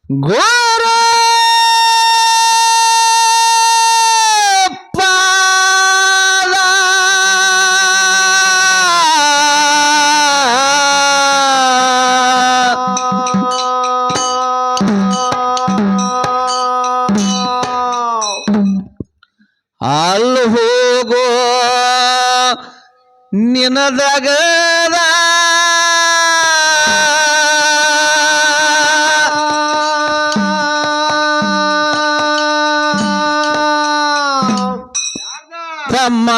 ಗುರು ಪಾದ ಅಲ್ಲಿ ಹೋಗೋ ನಿನದಗದ ತಮ್ಮ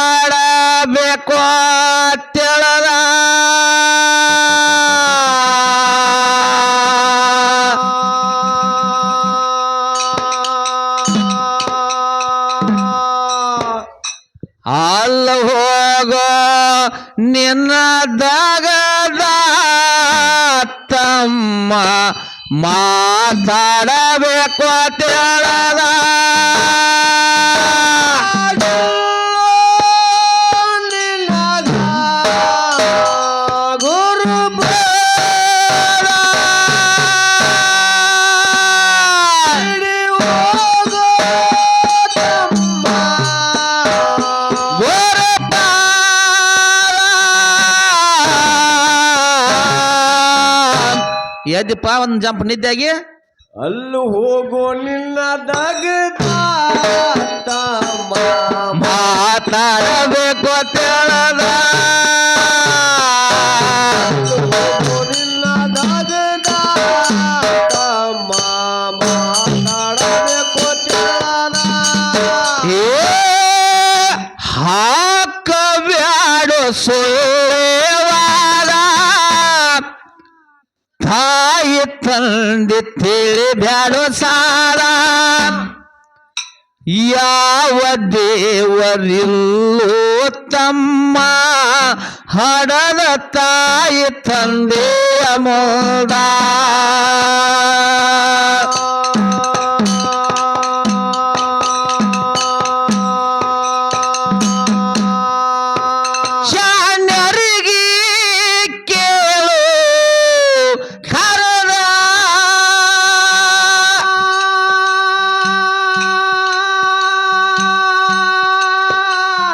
ಮಾತಾಡಬೇಕು ತೆಳದ ಅಲ್ಲ ಹೋಗೋ ನಿನ್ನದಾಗದ ತಮ್ಮ ಮಾತಾಡಬೇಕು ತೆಳದ ಎದ್ದಪ್ಪ ಒಂದು ಜಂಪ್ ನಿದ್ದಾಗಿ ಅಲ್ಲೂ ಹೋಗೋ ನಿನ್ನ ದಗದ ಮಾತಾಡಬೇಕು ತೆಳದ ನಿನ್ನ ದಗದ ಮಾತಾಡಬೇಕು ತೆಳದ ಹಾಕಬ್ಯಾಡು ಸುಳ್ಳೆವಾದ ತಾಯಿ ತಂದೆ ತಿಳಿಬ್ಯಾಡು ಸಾಲ ಯಾವ ದೇವರಿಲ್ಲೋ ತಮ್ಮ ಹಡದ ತಾಯಿ ತಂದೆಯ ಮೋದ ಶಾಣ್ಯರಿಗೆ ಕೇಳು ಕರದ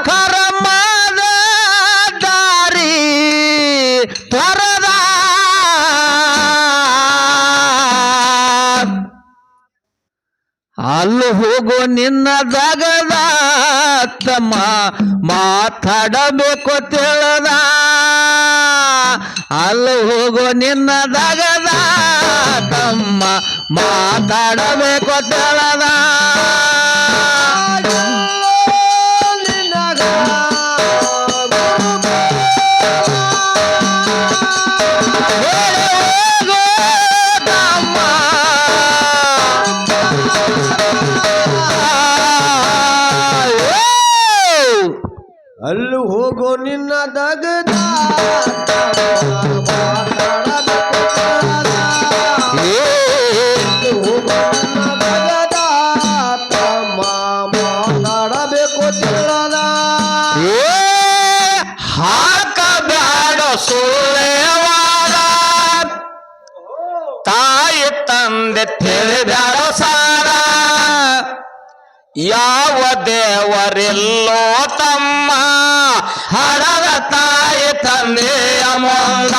ಕರ್ಮದ ದಾರಿ ತೊರದ ಅಲ್ಲಿ ಹೋಗೋ ನಿನ್ನ ದಗದ ತಮ್ಮ ಮಾತಾಡಬೇಕು ತೆಳದ ಅಲ್ಲಿ ಹೋಗೋ ನಿನ್ನ ದಗದ ತಮ್ಮ ಮಾತಾಡಬೇಕು ತೆಳದ ಅಲ್ಲೂ ಹೋಗೋ ನಿನ್ನ ದಗದ ಮಾತಾಡಬೇಕು ತಿಳದ ಹಾಕಬ್ಯಾಡ ಸುಳ್ಳೆವಾದ ತಾಯಿ ತಂದೆ ತಿಳಿಬ್ಯಾಡ ಸಾರ ಯಾವ ದೇವರಿಲ್ಲೋ ತಮ್ಮ ಹಡದ ತಾಯಿ ತಂದೆಯ ಮುಂದ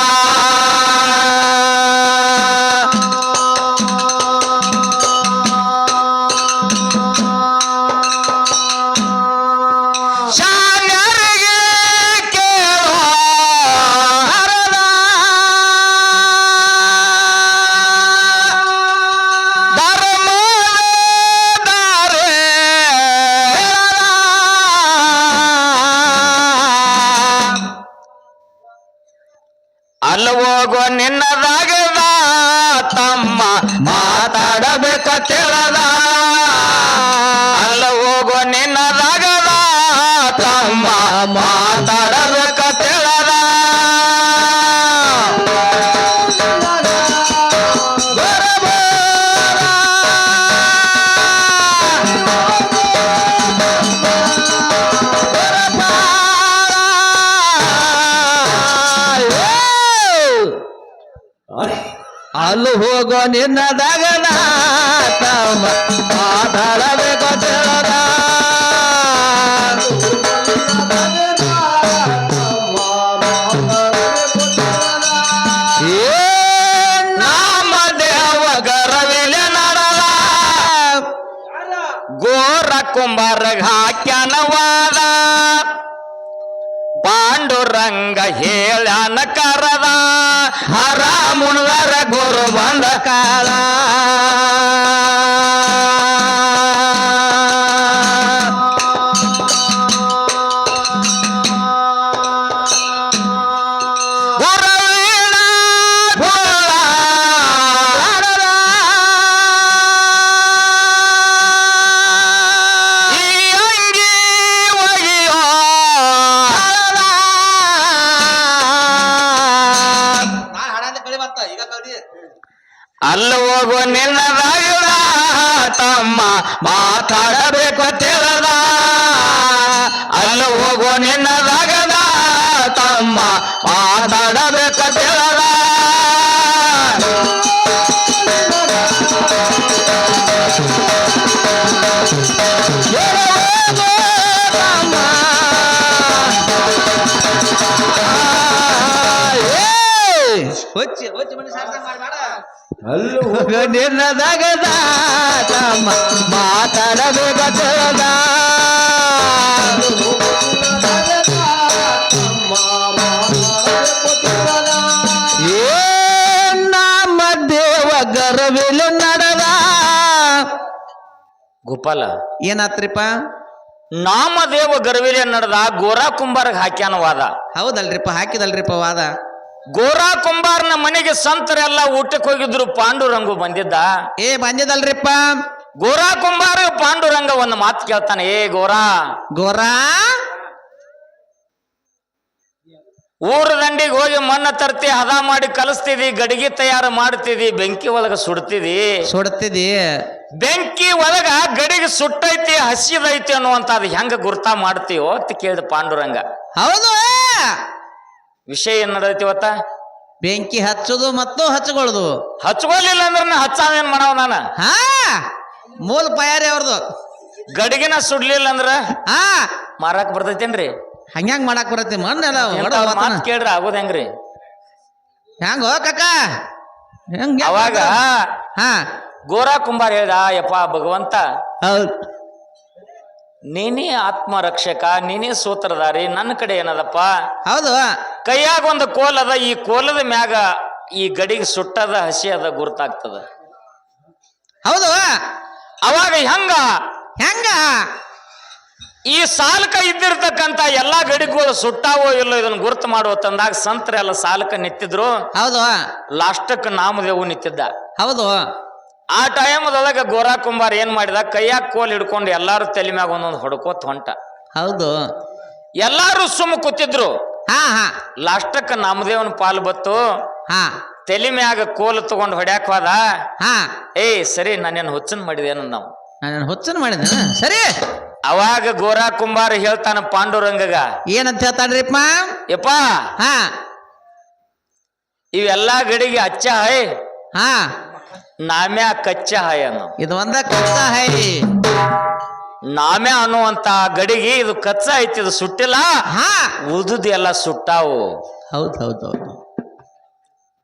ಶಾಣ್ಯರಿಗೆ ಕೇಳೋ ಹರದ ಅಲ್ಲಿ ಹೋಗೋ ನಿನ್ನದಾಗದ ತಮ್ಮ ಮಾತಾಡಬೇಕು ತೆಳದ ಅಲ್ಲಿ ಹೋಗೋ ನಿನ್ನದಾಗದ ತಮ್ಮ ಮಾತಾಡಬೇಕು ತೆಳದ ಬರಬರ ಅಲ್ಲಿ ಹೋಗೋ ನಿನ್ನ ದಗದ ತಮ್ಮ ಮಾತಾಡಬೇಕು ತಿಳಿದ ಏ ನಾಮ ದೇವ ಗರವಿಲೆ ನಡೆದ ಗೋರ ಕುಂಬಾರಗ ಹಾಕ್ಯಾನವಾದ ಪಾಂಡುರಂಗ ಹೇಳ್ಯಾನ ಕರದ ಹರ ಮುಣದರ ಗುರು ಬಂದ ಕಾಲ ಗುರುವಿನ ಗೋಳ ಈ ಅಂಗಿ ಒಗೆಯೋ ಅಲ್ಲ ಹೋಗೋ ನಿನ್ನ ರಾಗದ ತಮ್ಮ ಮಾತಾಡಬೇಕು ತಿಳಿದ ಅಲ್ಲ ಹೋಗೋ ನಿನ್ನ ರಾಗದ ತಮ್ಮ ಮಾತಾಡಬೇಕು ತಿಳಿದ ನಿನ್ನ ದಗದ ತಮ್ಮ ಮಾತಾಡಬೇಕು ತಿಳಿದ ಏ ನಮ್ಮ ದೇವ ಗರವಿಲು ನಡೆದ ಗೋಪಾಲ ಏನಾತ್ರಿಪ್ಪ ನಾಮದೇವ ಗರ್ವಿಲೆ ನಡೆದ ಗೋರಾ ಕುಂಬಾರ್ಗ ಹಾಕ್ಯಾನ ವಾದ ಹೌದಲ್ರಿಪ್ಪ ಹಾಕಿದಲ್ರಿಪ್ಪ ವಾದ ಗೋರಾ ಕುಂಬಾರನ ಮನೆಗೆ ಸಂತರೆಲ್ಲ ಊಟಕ್ಕೆ ಹೋಗಿದ್ರು ಪಾಂಡುರಂಗು ಬಂದಿದ್ದ ಏ ಬಂದಿದಲ್ರಿಪ್ಪ ಗೋರಾ ಕುಂಬಾರ ಪಾಂಡುರಂಗ ಒಂದು ಮಾತು ಕೇಳ್ತಾನೆ ಏ ಗೋರಾ ಗೋರಾ ಊರ ದಂಡಿಗೆ ಹೋಗಿ ಮಣ್ಣು ತರ್ತಿ ಹದ ಮಾಡಿ ಕಲಿಸ್ತಿದಿ ಗಡಿಗೆ ತಯಾರು ಮಾಡ್ತಿದಿ ಬೆಂಕಿ ಒಳಗ ಸುಡ್ತಿದಿ ಸುಡ್ತಿದಿ ಬೆಂಕಿ ಒಳಗ ಗಡಿಗೆ ಸುಟ್ಟೈತಿ ಹಸಿದೈತಿ ಅನ್ನುವಂಥದ್ದು ಹೆಂಗ ಗುರ್ತಾ ಮಾಡ್ತೀವೋ ಅಂತ ಕೇಳಿದ ಪಾಂಡುರಂಗ ಹೌದು ವಿಷಯ ಏನ್ ನಡೆದೈತಿ ಇವತ್ತ ಬೆಂಕಿ ಹಚ್ಚೋದು ಮತ್ತು ಹಚ್ಕೊಳ್ಳೋದು ಹಚ್ಕೊಲಿಲ್ಲ ಅಂದ್ರೆ ನಾ ಹಚ್ಚಾವೇನ್ ಮಾಡವ ನಾನ ಹಾ ಮೂಲ ಪಯಾರಿ ಅವ್ರದು ಗಡಿಗೆನ ಸುಡ್ಲಿಲ್ಲ ಅಂದ್ರ ಹಾ ಮಾರಾಕ್ ಬರ್ತೈತೇನ್ರಿ ಹಂಗ್ಯಾಂಗ ಮಾಡಾಕ್ ಬರತ್ತೆ ಮಣ್ಣೆಲ್ಲ ಮಾತ್ ಕೇಳ್ರಿ ಆಗೋದ್ ಹೆಂಗ್ರಿ ಹೆಂಗೋ ಕಾಕ ಹೆಂಗ ಅವಾಗ ಹಾ ಗೋರಾ ಕುಂಬಾರ ಹೇಳ್ದ ಯಪ್ಪ ಭಗವಂತ ಹೌದು ನೀನೇ ಆತ್ಮರಕ್ಷಕ ನೀನೇ ಸೂತ್ರಧಾರಿ ನನ್ನ ಕಡೆ ಏನದಪ್ಪ ಹೌದು ಕೈಯಾಗ ಒಂದು ಕೋಲ್ ಅದ ಈ ಕೋಲದ ಮ್ಯಾಗ ಈ ಗಡಿಗೆ ಸುಟ್ಟದ ಹಸಿ ಅದ ಗುರ್ತಾಗ್ತದ ಹೌದು ಅವಾಗ ಹೆಂಗ ಹೆಂಗ ಈ ಸಾಲಕ ಇದ್ದಿರ್ತಕ್ಕಂತ ಎಲ್ಲಾ ಗಡಿಗಳು ಸುಟ್ಟಾವೋ ಇಲ್ಲೋ ಇದನ್ನ ಗುರ್ತು ಮಾಡುವ ತಂದಾಗ ಸಂತರೆಲ್ಲ ಸಾಲಕ ನಿಂತಿದ್ರು ಹೌದು ಲಾಸ್ಟಕ್ ನಾಮದೇವು ನಿಂತಿದ್ದ ಹೌದು ಆ ಟೈಮದೊಳಗ ಗೋರಾ ಕುಂಬಾರ ಏನ್ ಮಾಡಿದ ಕೈಯಾಗ ಕೋಲ್ ಹಿಡ್ಕೊಂಡು ಎಲ್ಲಾರು ತಲೆ ಮ್ಯಾಗ ಒಂದೊಂದು ಹೊಡ್ಕೋತ ಹೊಂಟ ಹೌದು ಎಲ್ಲಾರು ಸುಮ್ಮ ಕೂತಿದ್ರು ಹಾ ಹಾ ಲಾಸ್ಟಕ್ ನಾಮದೇವನ ಪಾಲು ಬತ್ತು ಹಾ ತಲೆ ಮ್ಯಾಗ ಕೋಲ್ ತಗೊಂಡ್ ಹೊಡ್ಯಾಕ ಹೋದ ಹಾ ಸರಿ ನಾನೇನು ಹುಚ್ಚನ್ ಮಾಡಿದೇನ ನಾವು ನಾನು ಹುಚ್ಚನ ಮಾಡಿದ ಸರಿ ಅವಾಗ ಗೋರಾ ಕುಂಬಾರ ಹೇಳ್ತಾನ ಪಾಂಡುರಂಗಗ ಏನಂತ ಹೇಳ್ತಾನ್ರಿಪ್ಪ ಯಪ್ಪ ಹಾ ಇವೆಲ್ಲಾ ಗಡಿಗೆ ಅಚ್ಚ ಹೈ ಹಾ ನಾಮ್ಯಾ ಕಚ್ಚ ಹೈ ಅನ್ನೋ ಇದು ಒಂದ ಕಚ್ಚ ಹೈ ನಾಮ್ಯಾ ಅನ್ನುವಂತ ಗಡಿಗೆ ಇದು ಕಚ್ಚ ಐತಿ ಇದು ಸುಟ್ಟಿಲ್ಲ ಹಾ ಉಳ್ದುದು ಎಲ್ಲ ಸುಟ್ಟಾವು ಹೌದು ಹೌದು ಹೌದು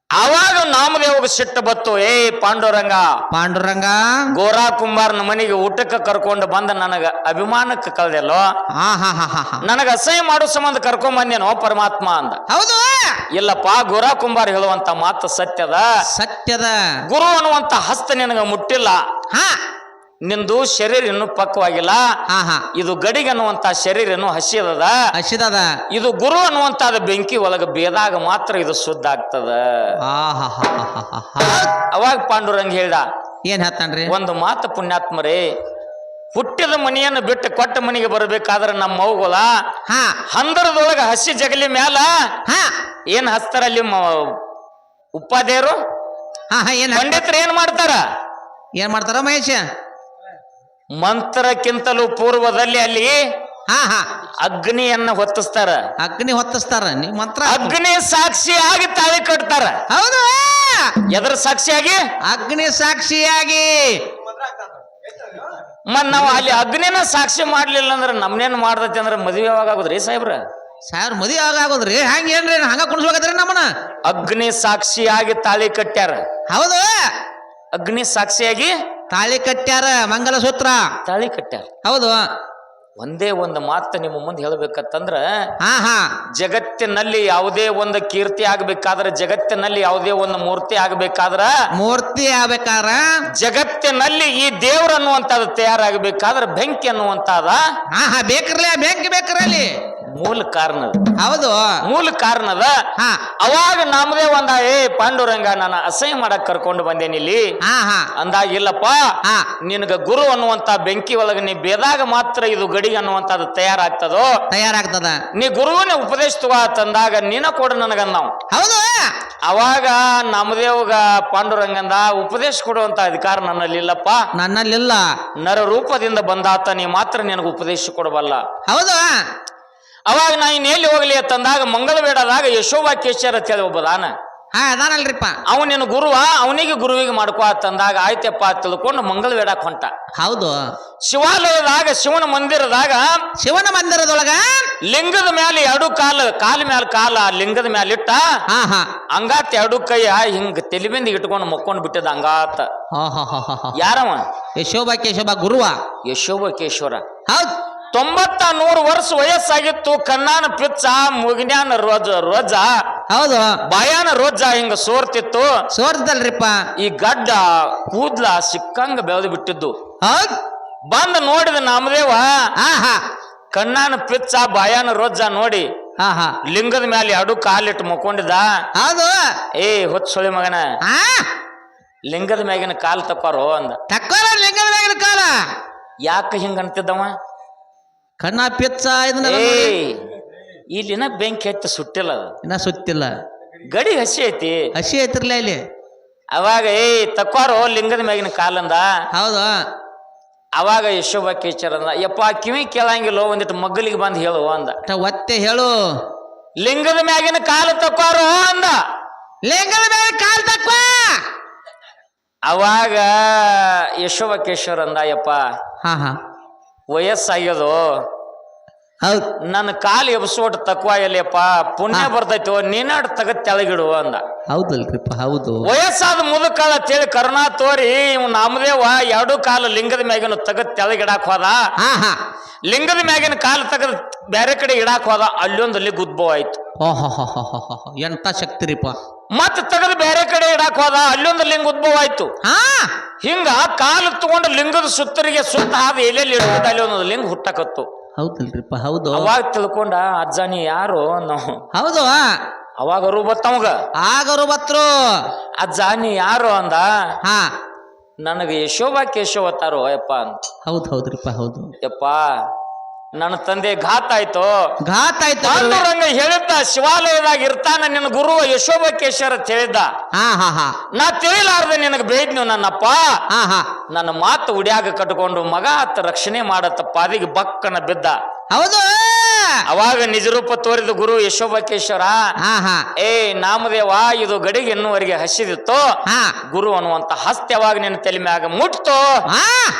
ಅವಾಗ ನಾಮದೇವಗ ಸಿಟ್ಟು ಬತ್ತು ಪಾಂಡುರಂಗ ಪಾಂಡುರಂಗ ಗೋರಾ ಕುಂಬಾರನ ಮನೆಗೆ ಊಟಕ್ಕೆ ಕರ್ಕೊಂಡು ಬಂದ ನನಗ ಅಭಿಮಾನಕ್ಕೆ ಕಳ್ದೆಲ್ಲೋ ಹಾ ಹಾ ಹಾ ಹಾ ಹಾ ನನಗ ಅಸಹ್ಯ ಮಾಡೋ ಸಂಬಂಧ ಕರ್ಕೊಂಡ್ ಬಂದೇನೋ ಪರಮಾತ್ಮ ಅಂದ ಹೌದು ಇಲ್ಲಪ್ಪ ಗೋರಾ ಕುಂಬಾರ ಹೇಳುವಂತ ಮಾತು ಸತ್ಯದ ಸತ್ಯದ ಗುರು ಅನ್ನುವಂತ ಹಸ್ತ ನಿನಗ ಮುಟ್ಟಿಲ್ಲ ಹಾ ನಿಂದು ಶರೀರ ಇನ್ನೂ ಪಕ್ವಾಗಿಲ್ಲ ಹಾ ಹಾ ಇದು ಗಡಿಗೆ ಅನ್ನುವಂತ ಶರೀರ ಇನ್ನೂ ಹಸಿದದ ಹಸಿದದ ಇದು ಗುರು ಅನ್ನುವಂತ ಬೆಂಕಿ ಒಳಗ ಬೇದಾಗ ಮಾತ್ರ ಇದು ಶುದ್ಧ ಆಗ್ತದ ಆ ಹಾ ಹಾ ಹಾ ಹಾ ಹಾ ಅವಾಗ ಪಾಂಡುರಂಗ ಹೇಳ್ದ ಏನ್ ಹೇಳ್ತಾನ್ರಿ ಒಂದು ಮಾತು ಪುಣ್ಯಾತ್ಮರೇ ಹುಟ್ಟಿದ ಮನೆಯನ್ನು ಬಿಟ್ಟು ಕೊಟ್ಟ ಮನೆಗೆ ಬರ್ಬೇಕಾದ್ರೆ ನಮ್ಮ ಮೌಗೋಲ ಹಾ ಹಂದರದೊಳಗ ಹಸಿ ಜಗಲಿ ಮ್ಯಾಲ ಹಾ ಏನ್ ಹಚ್ತಾರ ಅಲ್ಲಿ ಉಪಾಧ್ಯಾಯರು ಹಾ ಹಾ ಏನ್ ಪಂಡಿತರು ಏನ್ ಮಾಡ್ತಾರ ಏನ್ ಮಾಡ್ತಾರ ಮಹೇಶ ಮಂತ್ರಕ್ಕಿಂತಲೂ ಪೂರ್ವದಲ್ಲಿ ಅಲ್ಲಿ ಹಾ ಹಾ ಅಗ್ನಿಯನ್ನ ಹೊತ್ತಿಸ್ತಾರ ಅಗ್ನಿ ಹೊತ್ತಿಸ್ತಾರ ನೀವ್ ಮಂತ್ರ ಅಗ್ನಿ ಸಾಕ್ಷಿಯಾಗಿ ತಾಳಿ ಕಟ್ತಾರ ಹೌದು ಎದ್ರ ಸಾಕ್ಷಿಯಾಗಿ ಅಗ್ನಿ ಸಾಕ್ಷಿಯಾಗಿ. ಮತ್ ನಾವು ಅಲ್ಲಿ ಅಗ್ನಿನ ಸಾಕ್ಷಿ ಮಾಡ್ಲಿಲ್ಲ ಅಂದ್ರೆ ನಮ್ನೇನ್ ಮಾಡ್ದತಿ ಅಂದ್ರೆ ಮದುವೆ ಯಾವಾಗ ಆಗುದ್ರಿ ಸಾಹೇಬ್ರ? ಸಾವಿರ ಮದುವೆ ಆಗೋದ್ರಿ ಹಂಗ ಏನ್ರಿ ಹಂಗ ಕುಣಿಸ್ಬೇಕತ್ರಿ ನಮ್ಮನ? ಅಗ್ನಿ ಸಾಕ್ಷಿಯಾಗಿ ತಾಳಿ ಕಟ್ಟ್ಯಾರ. ಹೌದು, ಅಗ್ನಿ ಸಾಕ್ಷಿಯಾಗಿ ತಾಳಿ ಕಟ್ಟ್ಯಾರ, ಮಂಗಲಸೂತ್ರ ತಾಳಿ ಕಟ್ಟ್ಯಾರ. ಹೌದು. ಒಂದೇ ಒಂದು ಮಾತು ನಿಮ್ಮ ಮುಂದೆ ಹೇಳ್ಬೇಕಂತಂದ್ರ, ಹಾ ಹಾ ಜಗತ್ತಿನಲ್ಲಿ ಯಾವುದೇ ಒಂದು ಕೀರ್ತಿ ಆಗ್ಬೇಕಾದ್ರ, ಜಗತ್ತಿನಲ್ಲಿ ಯಾವುದೇ ಒಂದು ಮೂರ್ತಿ ಆಗ್ಬೇಕಾದ್ರ, ಮೂರ್ತಿ ಆಗ್ಬೇಕಾರ ಜಗತ್ತಿನಲ್ಲಿ ಈ ದೇವ್ರ ಅನ್ನುವಂಥದ್ದು ತಯಾರಾಗಬೇಕಾದ್ರ ಬೆಂಕಿ ಅನ್ನುವಂಥದ ಹಾ ಹಾ ಬೇಕ್ರಲ್ಲ, ಬೆಂಕಿ ಬೇಕ್ರಲ್ಲಿ ಮೂಲ ಕಾರಣ. ಹೌದು, ಮೂಲ ಕಾರಣದ. ಹಾ ಅವಾಗ ನಮ್ದೇ ಒಂದ ಪಾಂಡುರಂಗ ನಾನು ಅಸಹ್ಯ ಮಾಡಕ್ ಕರ್ಕೊಂಡು ಬಂದೇನಿ ಇಲ್ಲಿ ಹಾ ಹಾ ಅಂದಾಗ, ಇಲ್ಲಪ್ಪ ಹಾ ನಿನಗ ಗುರು ಅನ್ನುವಂತ ಬೆಂಕಿ ಒಳಗ ನೀ ಬೇದಾಗ ಮಾತ್ರ ಇದು ಗಡಿಗೆ ಅನ್ನುವಂಥದ್ದು ತಯಾರಾಗ್ತದೋ, ತಯಾರಾಗ್ತದ. ನೀ ಗುರುವಿನ ಉಪದೇಶ ತಗೋ ತಂದಾಗ ನೀನ ಕೊಡು ನನಗಂದ ನಾವು. ಹೌದು, ಅವಾಗ ನಮದೇವ್ಗ ಪಾಂಡುರಂಗಂದ ಉಪದೇಶ ಕೊಡುವಂತ ಅಧಿಕಾರ ನನ್ನಲ್ಲಿ ಇಲ್ಲಪ್ಪ, ನನ್ನಲ್ಲಿಲ್ಲ. ನರ ರೂಪದಿಂದ ಬಂದಾತ, ನೀ ಮಾತ್ರ ನಿನಗ ಉಪದೇಶ ಕೊಡಬಲ್ಲ. ಹೌದು, ಅವಾಗ ನಾ ಇನ್ ಎಲ್ಲಿ ಹೋಗ್ಲಿ ಅಂತಂದಾಗ ಮಂಗಳವೇಡದಾಗ ಯಶೋಬಾ ಕೇಶರ ಅಂತ ಹೇಳಿ ಒಬ್ಬದಾನ, ಹಾ ಅದಾನಲ್ರಿಪ್ಪ, ಅವನೇನು ಗುರುವ, ಅವನಿಗೆ ಗುರುವಿಗೆ ಮಾಡ್ಕೋ ಅಂತಂದಾಗ ಆಯ್ತಪ್ಪ ತಿಳ್ಕೊಂಡು ಮಂಗಳವೇಡಕ್ ಹೊಂಟ. ಹೌದು, ಶಿವಾಲಯದಾಗ ಶಿವನ ಮಂದಿರದಾಗ ಶಿವನ ಮಂದಿರದೊಳಗ ಲಿಂಗದ ಮ್ಯಾಲ ಎರಡು ಕಾಲ ಮ್ಯಾಲ ಕಾಲ ಲಿಂಗದ ಮ್ಯಾಲ ಇಟ್ಟ, ಹಾ ಹಾ ಹಂಗಾತ್ ಎರಡು ಕೈಯ ಹಿಂಗ ತೆಲಿಬಿಂದ ಇಟ್ಕೊಂಡು ಮಕ್ಕೊಂಡು ಬಿಟ್ಟದ ಹಂಗಾತ. ಯಾರವ? ಯಶೋಬಾ ಕೇಶವ ಗುರುವ ಯಶೋಬಕೇಶ್ವರ. ಹೌದು, 90-100 ವರ್ಷ ವಯಸ್ಸಾಗಿತ್ತು. ಕಣ್ಣಾನ ಪಿಚ್ಚ, ಮುಗಿನ್ಯಾನ ರೋಜ, ಹೌದು, ಬಾಯಾನ ರೋಜ ಹಿಂಗ ಸೋರ್ತಿತ್ತು. ಸೋರ್ದಲ್ರಿಪ್ಪ, ಈ ಗಡ್ಡ ಕೂದ್ಲ ಸಿಕ್ಕಂಗ ಬೆಳೆದು ಬಿಟ್ಟಿದ್ದು. ಹೌದು, ಬಂದ ನೋಡಿದ ನಾಮದೇವ ಹಾ ಹಾ ಕಣ್ಣಾನ ಪಿಚ್ಚ ಬಾಯಾನ ರೋಜ ನೋಡಿ ಹಾ ಹಾ ಲಿಂಗದ ಮ್ಯಾಲೆ ಎರಡು ಕಾಲಿಟ್ಟು ಮಕ್ಕೊಂಡಿದ್ದ. ಹೌದು, ಹೊತ್ಸೊಳಿ ಮಗನ, ಹಾ ಲಿಂಗದ ಮ್ಯಾಗಿನ ಕಾಲ್ ತಕ್ಕೋರು ಅಂದ. ತಕ್ಕೋರ ಲಿಂಗದ ಕಾಲ. ಯಾಕೆ ಹಿಂಗ ಅಂತಿದ್ದವ? ಕಣ್ಣ ಪಿಚ್ಚ ಇದನ್ನ ಇಲ್ಲಿನ ಬೆಂಕಿ ಹತ್ತಿ ಸುಟ್ಟಿಲ್ಲ, ಅದು ಇನ್ನ ಸುತ್ತಿಲ್ಲ, ಗಡಿ ಹಸಿ ಐತಿ, ಹಸಿ ಐತಿರ್ಲ ಇಲ್ಲಿ. ಅವಾಗ ತಕ್ಕೋರು ಲಿಂಗದ ಮ್ಯಾಗಿನ ಕಾಲಂದ. ಹೌದು, ಅವಾಗ ಯಶೋಬಕೇಶ್ವರ ಅಂದ, ಯಪ್ಪ ಕಿವಿ ಕೇಳಂಗಿಲ್ಲ, ಒಂದಿಟ್ಟು ಮಗ್ಗಲಿಗೆ ಬಂದು ಹೇಳು ಅಂದ. ಒತ್ತೆ ಹೇಳು, ಲಿಂಗದ ಮ್ಯಾಗಿನ ಕಾಲು ತಕ್ಕೋರು ಅಂದ. ಲಿಂಗದ ಮ್ಯಾಗ ಕಾಲ್ ತಕ್ಕ. ಅವಾಗ ಯಶೋಬಕೇಶ್ವರ ಅಂದ, ಯಪ್ಪ ಹಾ ಹಾ ವಯಸ್ಸಾಗ್ಯದು, ಹೌದು, ನನ್ನ ಕಾಲು ಎಬ್ಸೋಟ್ ತಕ್ವ ಎಲ್ಲಿಯಪ್ಪ, ಪುಣ್ಯ ಬರ್ತೈತಿ, ನೀನಾಡ್ ತಗದ್ ತೆಳಗಿಡು ಅಂದ. ಹೌದಲ್ರಿಪ್ಪ, ಹೌದು. ವಯಸ್ಸಾದ ಮುದುಕಾಳ ಅಂತೇಳಿ ಕರುಣಾ ತೋರಿ ಇವ್ ನಾಮದೇವ ಎರಡು ಕಾಲು ಲಿಂಗದ ಮ್ಯಾಗಿನ ತಗದ್ ತೆಳಗಿಡಾಕ್ ಹೋದ. ಹಾ ಹಾ ಲಿಂಗದ ಮ್ಯಾಗಿನ ಕಾಲು ತಗದ್ ಬೇರೆ ಕಡೆ ಇಡಾಕ್ ಹೋದ, ಅಲ್ಲೊಂದಲ್ಲಿ ಉದ್ಭವ ಆಯ್ತು. ಎಂತ ಶಕ್ತಿ ರೀಪ. ಮತ್ ತಗದ್ ಬೇರೆ ಕಡೆ ಇಡಾಕ್ ಹೋದ, ಅಲ್ಲೊಂದು ಲಿಂಗ ಉದ್ಭವ ಆಯ್ತು. ಹಾ ಹಿಂಗ ಕಾಲು ತಗೊಂಡು ಲಿಂಗದ ಸುತ್ತರಿಗೆ ಸುತ್ತ ಹಾದ ಎಲ್ಲೆಲ್ಲಿ ಇಡ್ಬೋದು ಅಲ್ಲಿ ಒಂದೊಂದು ಲಿಂಗ ಹುಟ್ಟಕತ್ತು. ಹೌದಲ್ರಿಪ್ಪ, ಹೌದು. ಅವಾಗ ತಿಳ್ಕೊಂಡ ಅಜ್ಜ ನೀ ಯಾರು ನಾವು. ಹೌದು, ಅವಾಗ ಅರು ಬತ್ತವಂಗ, ಆಗರು ಬತ್ರು. ಅಜ್ಜ ನೀ ಯಾರು ಅಂದ. ಹಾ ನನಗೆ ಯಶೋಬಾ ಕೇಶವ ತಾರೋ ಯಪ್ಪ ಅಂತ. ಹೌದು ಹೌದ್ರಿಪ್ಪ, ಹೌದು. ಯಪ್ಪ ನನ್ನ ತಂದೆ ಘಾತ ಆಯ್ತು. ಘಾತ ಆಯ್ತು. ಪಾಂಡುರಂಗ ಹೇಳಿದ್ದ ಶಿವಾಲಯದಾಗ ಇರ್ತಾನ ನಿನ್ನ ಗುರು ಯಶೋಬಕೇಶ್ವರ ಅಂತ ಹೇಳಿದ್ದ. ಹಾ ಹಾ ಹಾ ನಾ ತಿಳಿಲಾರ್ದೆ ನಿನಗೆ ಬೇಯ್ದ್ನು ನನ್ನಪ್ಪ. ಹಾ ಹಾ ನನ್ನ ಮಾತು ಉಡ್ಯಾಗ ಕಟ್ಕೊಂಡು ಮಗ ಅತ್ತ ರಕ್ಷಣೆ ಮಾಡತ್ತ ಪಾದಿಗೆ ಬಕ್ಕನ ಬಿದ್ದ. ಹೌದು. ಅವಾಗ ನಿಜರೂಪ ತೋರಿದ ಗುರು ಯಶೋಬಕೇಶ್ವರ. ಹಾ ಹಾ ನಾಮದೇವ ಇದು ಗಡಿಗೆ ಇನ್ನುವರೆಗೆ ಹಸಿದಿತ್ತು. ಹಾ ಗುರು ಅನ್ನುವಂತ ಹಸ್ತ ಯಾವಾಗ ನಿನ್ನ ತಲೆ ಮ್ಯಾಗ ಮುಟ್ತು, ಹಾ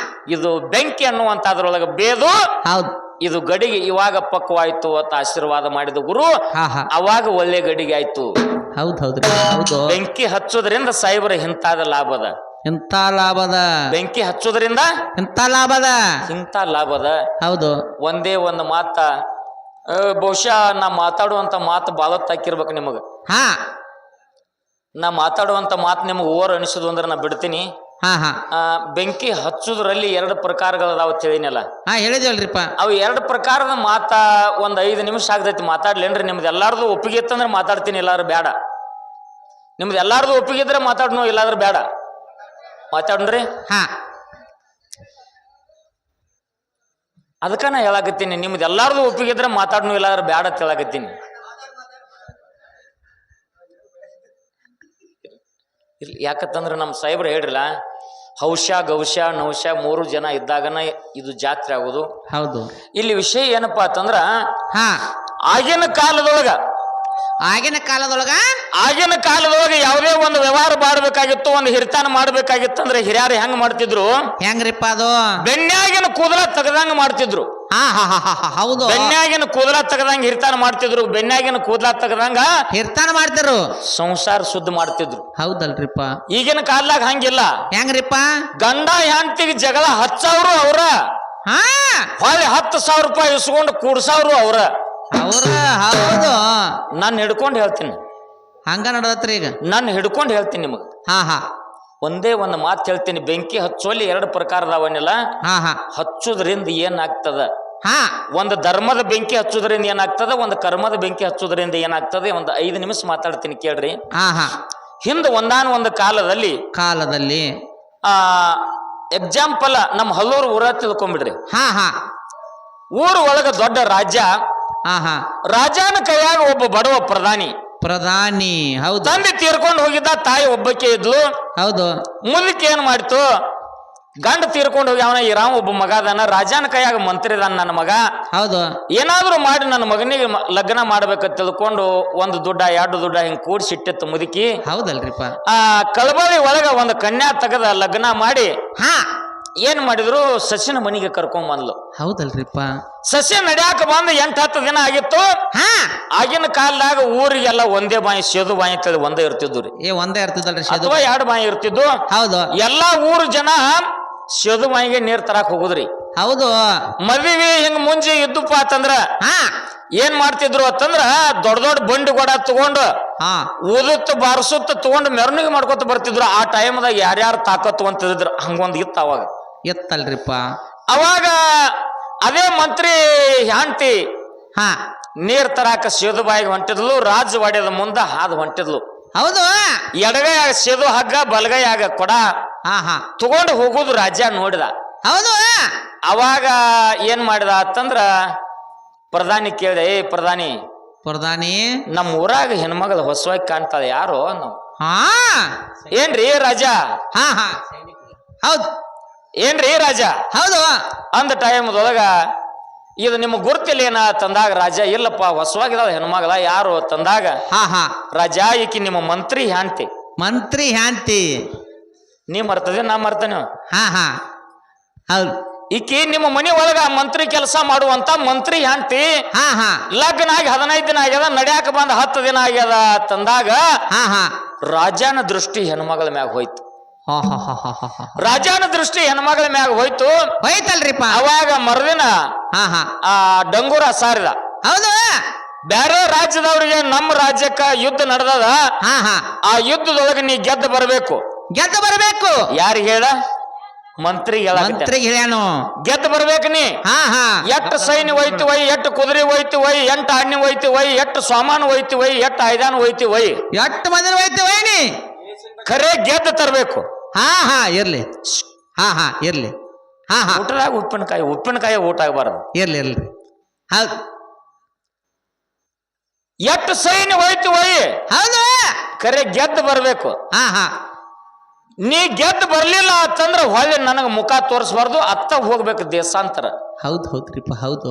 ಇದು ಬೆಂಕಿ ಅನ್ನುವಂತ ಅದ್ರೊಳಗೆ ಬೇದು, ಹೌದು, ಇದು ಗಡಿಗೆ ಇವಾಗ ಪಕ್ವಾಯ್ತು ಅಂತ ಆಶೀರ್ವಾದ ಮಾಡಿದ ಗುರು. ಹಾ ಹಾ ಅವಾಗ ಒಳ್ಳೆ ಗಡಿಗೆ ಆಯ್ತು. ಹೌದು ಹೌದ್ರಿ, ಹೌದು. ಬೆಂಕಿ ಹಚ್ಚೋದ್ರಿಂದ ಸಾಯಿಬರ ಇಂತಾದ ಲಾಭದ. ಎಂತ ಲಾಭದ. ಬೆಂಕಿ ಹಚ್ಚೋದ್ರಿಂದ ಎಂತ ಲಾಭದ. ಇಂತ ಲಾಭದ. ಹೌದು. ಒಂದೇ ಒಂದು ಮಾತ, ಬಹುಶಃ ನಾ ಮಾತಾಡುವಂತ ಮಾತು ಬಾಳ ತಾಕಿರ್ಬೇಕು ನಿಮಗ. ಹಾ ನಾ ಮಾತಾಡುವಂತ ಮಾತು ನಿಮಗ್ ಓರ್ ಅನಿಸುದು ಅಂದ್ರೆ ನಾ ಬಿಡ್ತೀನಿ. ಹಾ ಹಾ ಬೆಂಕಿ ಹಚ್ಚುದ್ರಲ್ಲಿ 2 ಪ್ರಕಾರಗಳದಾವ ತಿಳಿನಲ್ಲ. ಹಾ ಹೇಳಿದೇವಲ್ರಿಪ್ಪ. ಅವು 2 ಪ್ರಕಾರದ ಮಾತ ಒಂದ್ 5 ನಿಮಿಷ ಆಗ್ತೈತಿ ಮಾತಾಡ್ಲೇನ್ರಿ. ನಿಮ್ದು ಎಲ್ಲಾರ್ದು ಒಪ್ಪಿಗೆ ಇತ್ತಂದ್ರೆ ಮಾತಾಡ್ತೀನಿ, ಇಲ್ಲಾದ್ರೆ ಬೇಡ. ನಿಮ್ದು ಎಲ್ಲಾರ್ದು ಒಪ್ಪಿಗೆ ಇದ್ರೆ ಮಾತಾಡ್ನು, ಇಲ್ಲಾದ್ರೆ ಬೇಡ. ಮಾತಾಡ್ರಿ. ಹಾ ಅದಕ್ಕ ನಾ ಹೇಳಾಕತ್ತೀನಿ, ನಿಮ್ದು ಎಲ್ಲಾರ್ದು ಒಪ್ಪಿಗೆ ಇದ್ರೆ ಮಾತಾಡ್ನು, ಇಲ್ಲಾದ್ರೆ ಬೇಡ ಅಂತ ಹೇಳಾಕತ್ತೀನಿ. ಯಾಕಂತಂದ್ರೆ ನಮ್ಮ ಸಾಹೇಬ್ರು ಹೇಳ್ರಲ್ಲ, ಹೌಶ ಗೌಶ ನೌಶ 3 ಜನ ಇದ್ದಾಗನ ಇದು ಜಾತ್ರೆ ಆಗೋದು. ಹೌದು. ಇಲ್ಲಿ ವಿಷಯ ಏನಪ್ಪಾ ಅಂತಂದ್ರ, ಹಾ ಆಗಿನ ಕಾಲದೊಳಗ ಆಗಿನ ಕಾಲದೊಳಗ ಆಗಿನ ಕಾಲದೊಳಗೆ ಯಾವುದೇ ಒಂದು ವ್ಯವಹಾರ ಮಾಡಬೇಕಾಗಿತ್ತು, ಒಂದು ಹಿರಿತಾನ ಮಾಡ್ಬೇಕಾಗಿತ್ತು ಅಂದ್ರೆ ಹಿರಿಯರು ಹೆಂಗ್ ಮಾಡ್ತಿದ್ರು? ಹೆಂಗ್ರಿಪ್ಪ ಅದು? ಬೆನ್ಯಾಗಿನ ಕೂದಲ ತೆಗದಂಗ ಮಾಡ್ತಿದ್ರು. ಹಾ ಹಾ ಹಾ ಹಾ ಹೌದು. ಬೆನ್ಯಾಗಿನ ಕೂದಲ ತೆಗದಂಗ ಹಿರಿತಾನ ಮಾಡ್ತಿದ್ರು. ಬೆನ್ಯಾಗಿನ ಕೂದಲ ತೆಗದಂಗ ಹಿರ್ತಾನ ಮಾಡ್ತಿರು, ಸಂಸಾರ ಶುದ್ಧ ಮಾಡ್ತಿದ್ರು. ಹೌದಲ್ರಿಪ್ಪ. ಈಗಿನ ಕಾಲದಾಗ ಹಂಗಿಲ್ಲ. ಹೆಂಗ್ರಿಪ್ಪ? ಗಂಡ ಹೆಂಡತಿಗೆ ಜಗಳ ಹಚ್ಚವ್ರು ಅವ್ರ, ಹಾ ಹೊಳ್ಳಿ 10,000 ರೂಪಾಯಿ ಇಸ್ಕೊಂಡು ಕೂಡ್ಸವ್ರು ಅವ್ರ. ಅವ್ರ ಹೌದು. ನಾನು ಹಿಡ್ಕೊಂಡು ಹೇಳ್ತೀನಿ, ಹಂಗ ನಡದತ್ರಿ ಈಗ. ನಾನು ಹಿಡ್ಕೊಂಡು ಹೇಳ್ತೀನಿ ನಿಮಗೆ. ಹಾ ಹಾ ಒಂದೇ ಒಂದು ಮಾತು ಹೇಳ್ತೀನಿ. ಬೆಂಕಿ ಹಚ್ಚೋಲಿ 2 ಪ್ರಕಾರದವನ್ನೆಲ್ಲ. ಹಾ ಹಾ ಹಚ್ಚುದ್ರಿಂದ ಏನಾಗ್ತದ? ಹಾ ಒಂದು ಧರ್ಮದ ಬೆಂಕಿ ಹಚ್ಚುದ್ರಿಂದ ಏನಾಗ್ತದ, ಒಂದು ಕರ್ಮದ ಬೆಂಕಿ ಹಚ್ಚುದ್ರಿಂದ ಏನಾಗ್ತದೆ? ಒಂದು 5 ನಿಮಿಷ ಮಾತಾಡ್ತೀನಿ ಕೇಳ್ರಿ. ಹಾ ಹಾ ಹಿಂದೆ ಒಂದು ಕಾಲದಲ್ಲಿ ಎಕ್ಸಾಂಪಲ್ ನಮ್ಮ ಹಲ್ಲೂರು ಊರ ತಿಳ್ಕೊಂಡ್ಬಿಡ್ರಿ. ಹಾ ಹಾ ಊರು ಒಳಗ ದೊಡ್ಡ ರಾಜ್ಯ. ಹಾ ಹಾ ರಾಜನ ಕೈಯಾಗ ಒಬ್ಬ ಬಡವ ಪ್ರಧಾನಿ. ಹೌದು. ತಂದೆ ತೀರ್ಕೊಂಡು ಹೋಗಿದ್ದ, ತಾಯಿ ಒಬ್ಬಕ್ಕೆ ಇದ್ಲು. ಹೌದು. ಮುಂದಕ್ಕೆ ಏನ್ ಮಾಡ್ತು? ಗಂಡ ತೀರ್ಕೊಂಡು ಹೋಗಿ ಅವನ ಇರಾಮ ಒಬ್ಬ ಮಗ ಅದಾನ. ರಾಜನ ಕೈಯಾಗ ಮಂತ್ರಿ ಅದಾನ ನನ್ನ ಮಗ. ಹೌದು. ಏನಾದ್ರೂ ಮಾಡಿ ನನ್ನ ಮಗನಿಗೆ ಲಗ್ನ ಮಾಡ್ಬೇಕಂತ ತಿಳ್ಕೊಂಡು 1 ದುಡ್ಡ 2 ದುಡ್ಡ ಹಿಂಗ್ ಕೂಡ್ಸಿಟ್ಟಿತ್ತು ಮುದುಕಿ. ಹೌದಲ್ರಿಪ್ಪ. ಕಳಬಳಿ ಒಳಗ ಒಂದು ಕನ್ಯಾ ತೆಗದ ಲಗ್ನ ಮಾಡಿ ಹಾ ಏನ್ ಮಾಡಿದ್ರು? ಸಸಿನ ಮನಿಗೆ ಕರ್ಕೊಂಡ್ ಬಂದ್ಲು. ಹೌದಲ್ರಿಪ್ಪ. ಸಸಿ ನಡ್ಯಾಕ ಬಂದು 8-10 ದಿನ ಆಗಿತ್ತು. ಹಾ ಆಗಿನ ಕಾಲದಾಗ ಊರಿಗೆಲ್ಲ ಒಂದೇ ಬಾಯಿ, ಸೇದು ಬಾಯಿ ಅಂತೇಳಿ ಒಂದೇ ಇರ್ತಿದ್ವು ರೀ. ಒಂದೇ ಇರ್ತಿದ್ದಲ್ರಿ, ಅಥವಾ 2 ಬಾಯಿ ಇರ್ತಿದ್ವು. ಹೌದು. ಎಲ್ಲಾ ಊರು ಜನ ಸೇದು ಬಾಯಿಗೆ ನೀರ್ ತರಾಕ್ ಹೋಗುದ್ರಿ. ಹೌದು. ಮದ್ವಿ ಹಿಂಗ್ ಮುಂಜಿ ಇದ್ದುಪ್ಪ ಅಂತಂದ್ರ ಹಾ ಏನ್ ಮಾಡ್ತಿದ್ರು ಅಂತಂದ್ರ ದೊಡ್ಡ ದೊಡ್ಡ ಬಂಡಿ ಗೊಡ ತಗೊಂಡು ಹಾ ಊದುತ್ತ ಬಾರಸುತ್ತ ತಗೊಂಡು ಮೆರವಣಿಗೆ ಮಾಡ್ಕೊತ ಬರ್ತಿದ್ರು. ಆ ಟೈಮ್ದಾಗ ಯಾರ್ಯಾರು ತಾಕತ್ತು ಅಂತಿದ್ರು. ಹಂಗೊಂದ್ ಇತ್ತು ಅವಾಗ. ಎತ್ತಲ್ರಿಪ್ಪ. ಅವಾಗ ಅದೇ ಮಂತ್ರಿ ಹೆಂಡತಿ ಹಾ ನೀರ್ ತರಾಕ ಸೇದು ಬಾಯಿಗೆ ಹೊಂಟಿದ್ಲು. ರಾಜವಾಡ್ಯದ ಮುಂದ ಹಾದು ಹೊಂಟಿದ್ಲು. ಹೌದು. ಎಡಗೈಯಾಗ ಸೇದು ಹಗ್ಗ, ಬಲಗೈಯಾಗ ಕೊಡ ಹಾ ಹಾ ತಗೊಂಡು ಹೋಗುದು ರಾಜ ನೋಡಿದ. ಹೌದು. ಅವಾಗ ಏನ್ ಮಾಡಿದ ಅಂತಂದ್ರ ಪ್ರಧಾನಿ ಕೇಳಿದೆ, ಪ್ರಧಾನಿ ನಮ್ಮ ಊರಾಗ ಹೆಣ್ಮಗಳು ಹೊಸವಾಗಿ ಕಾಣ್ತಾಳೆ, ಯಾರು? ಹಾ ಏನ್ರಿ ರಾಜ? ಹಾ ಹಾ ಹೌದು. ಏನ್ರಿ ರಾಜ? ಹೌದು. ಅಂದ ಟೈಮ್ದೊಳಗ ಇದು ನಿಮ್ಮ ಗುರ್ತಿಲ್ಲ ಏನ ತಂದಾಗ ರಾಜ, ಇಲ್ಲಪ್ಪ ಹೊಸವಾಗಿದಾಳ ಹೆಣ್ಮಗಳ, ಯಾರು ತಂದಾಗ ಹಾ ಹಾ ರಾಜ ಈಕಿ ನಿಮ್ಮ ಮಂತ್ರಿ ಹೆಂಡ್ತಿ. ಮಂತ್ರಿ ಹೆಂಡ್ತಿ? ನೀ ಮರ್ತದೆ, ನಾ ಮರ್ತೇನೆ. ಹಾ ಹಾ ಹೌದು. ಈಕಿ ನಿಮ್ಮ ಮನಿ ಒಳಗ ಮಂತ್ರಿ ಕೆಲಸ ಮಾಡುವಂತ ಮಂತ್ರಿ ಹೆಂಡ್ತಿ. ಹಾ ಹಾ ಲಗ್ನ ಆಗಿ 15 ದಿನ ಆಗ್ಯದ, ನಡ್ಯಾಕ ಬಂದ 10 ದಿನ ಆಗ್ಯದ ತಂದಾಗ ಹಾ ಹಾ ರಾಜನ ದೃಷ್ಟಿ ಹೆಣ್ಮಗಳ ಮ್ಯಾಗ ಹೋಯ್ತು. ಹಾ ಹಾ ಹಾ ಹಾ ಹಾ ರಾಜನ ದೃಷ್ಟಿ ಹೆಣ್ಮಗಳ ಮ್ಯಾಗ ಹೋಯ್ತು. ಹೋಯ್ತಲ್ರಿಪ್ಪ. ಅವಾಗ ಮರುದಿನ ಹಾ ಹಾ ಆ ಡಂಗೂರ ಸಾರಿದ. ಹೌದು. ಬ್ಯಾರೆ ರಾಜ್ಯದವ್ರಿಗೆ ನಮ್ಮ ರಾಜ್ಯಕ್ಕ ಯುದ್ಧ ನಡೆದದ. ಹಾ ಹಾ ಆ ಯುದ್ಧದೊಳಗೆ ನೀ ಗೆದ್ದು ಬರಬೇಕು. ಗೆದ್ದು ಬರಬೇಕು. ಯಾರಿಗೆ ಹೇಳ? ಮಂತ್ರಿಗೆ ಹೇಳ್ಯಾನು. ಗೆದ್ದು ಬರ್ಬೇಕು ನೀ. ಹಾ ಹಾ ಎಟ್ಟು ಸೈನ್ಯ ಒಯ್ತಿ ಒಯ್, ಎಟ್ಟು ಕುದುರೆ ಒಯ್ತಿ ಒಯ್, 8 ಆನೆ ಒಯ್ತಿ ಒಯ್, ಎಟ್ಟು ಸಾಮಾನು ಒಯ್ತಿ ಒಯ್, ಎಟ್ಟು ಐದಾನ ಒಯ್ತಿ ಒಯ್, ಎಷ್ಟು ಮಂದಿ ಹೋಯ್ತು ವೈನಿ? ಖರೆ ಗೆದ್ದು ತರಬೇಕು. ಹಾ ಹಾ ಇರ್ಲಿ. ಹಾ ಹಾ ಇರ್ಲಿ. ಹಾ ಹಾ ಊಟದಾಗ ಉಪ್ಪಿನಕಾಯಿ ಊಟ ಆಗಬಾರದು. ಇರ್ಲಿ ಇರ್ಲಿ. ಹೌದು. ಎಟ್ಟು ಸೈನ್ಯ ಒಯ್ತಿ ಒಯ್, ಹೌದು. ಖರೆ ಗೆದ್ದು ಬರ್ಬೇಕು. ಹಾ ಹಾ ನೀ ಗೆದ್ದು ಬರ್ಲಿಲ್ಲ ಅಂತಂದ್ರ ಹೊಳ್ಳಿ ನನಗ ಮುಖ ತೋರಿಸ್ಬಾರ್ದು, ಅತ್ತ ಹೋಗ್ಬೇಕು ದೇಶಾಂತರ. ಹೌದು ಹೌದ್ರಿಪ್ಪ. ಹೌದು.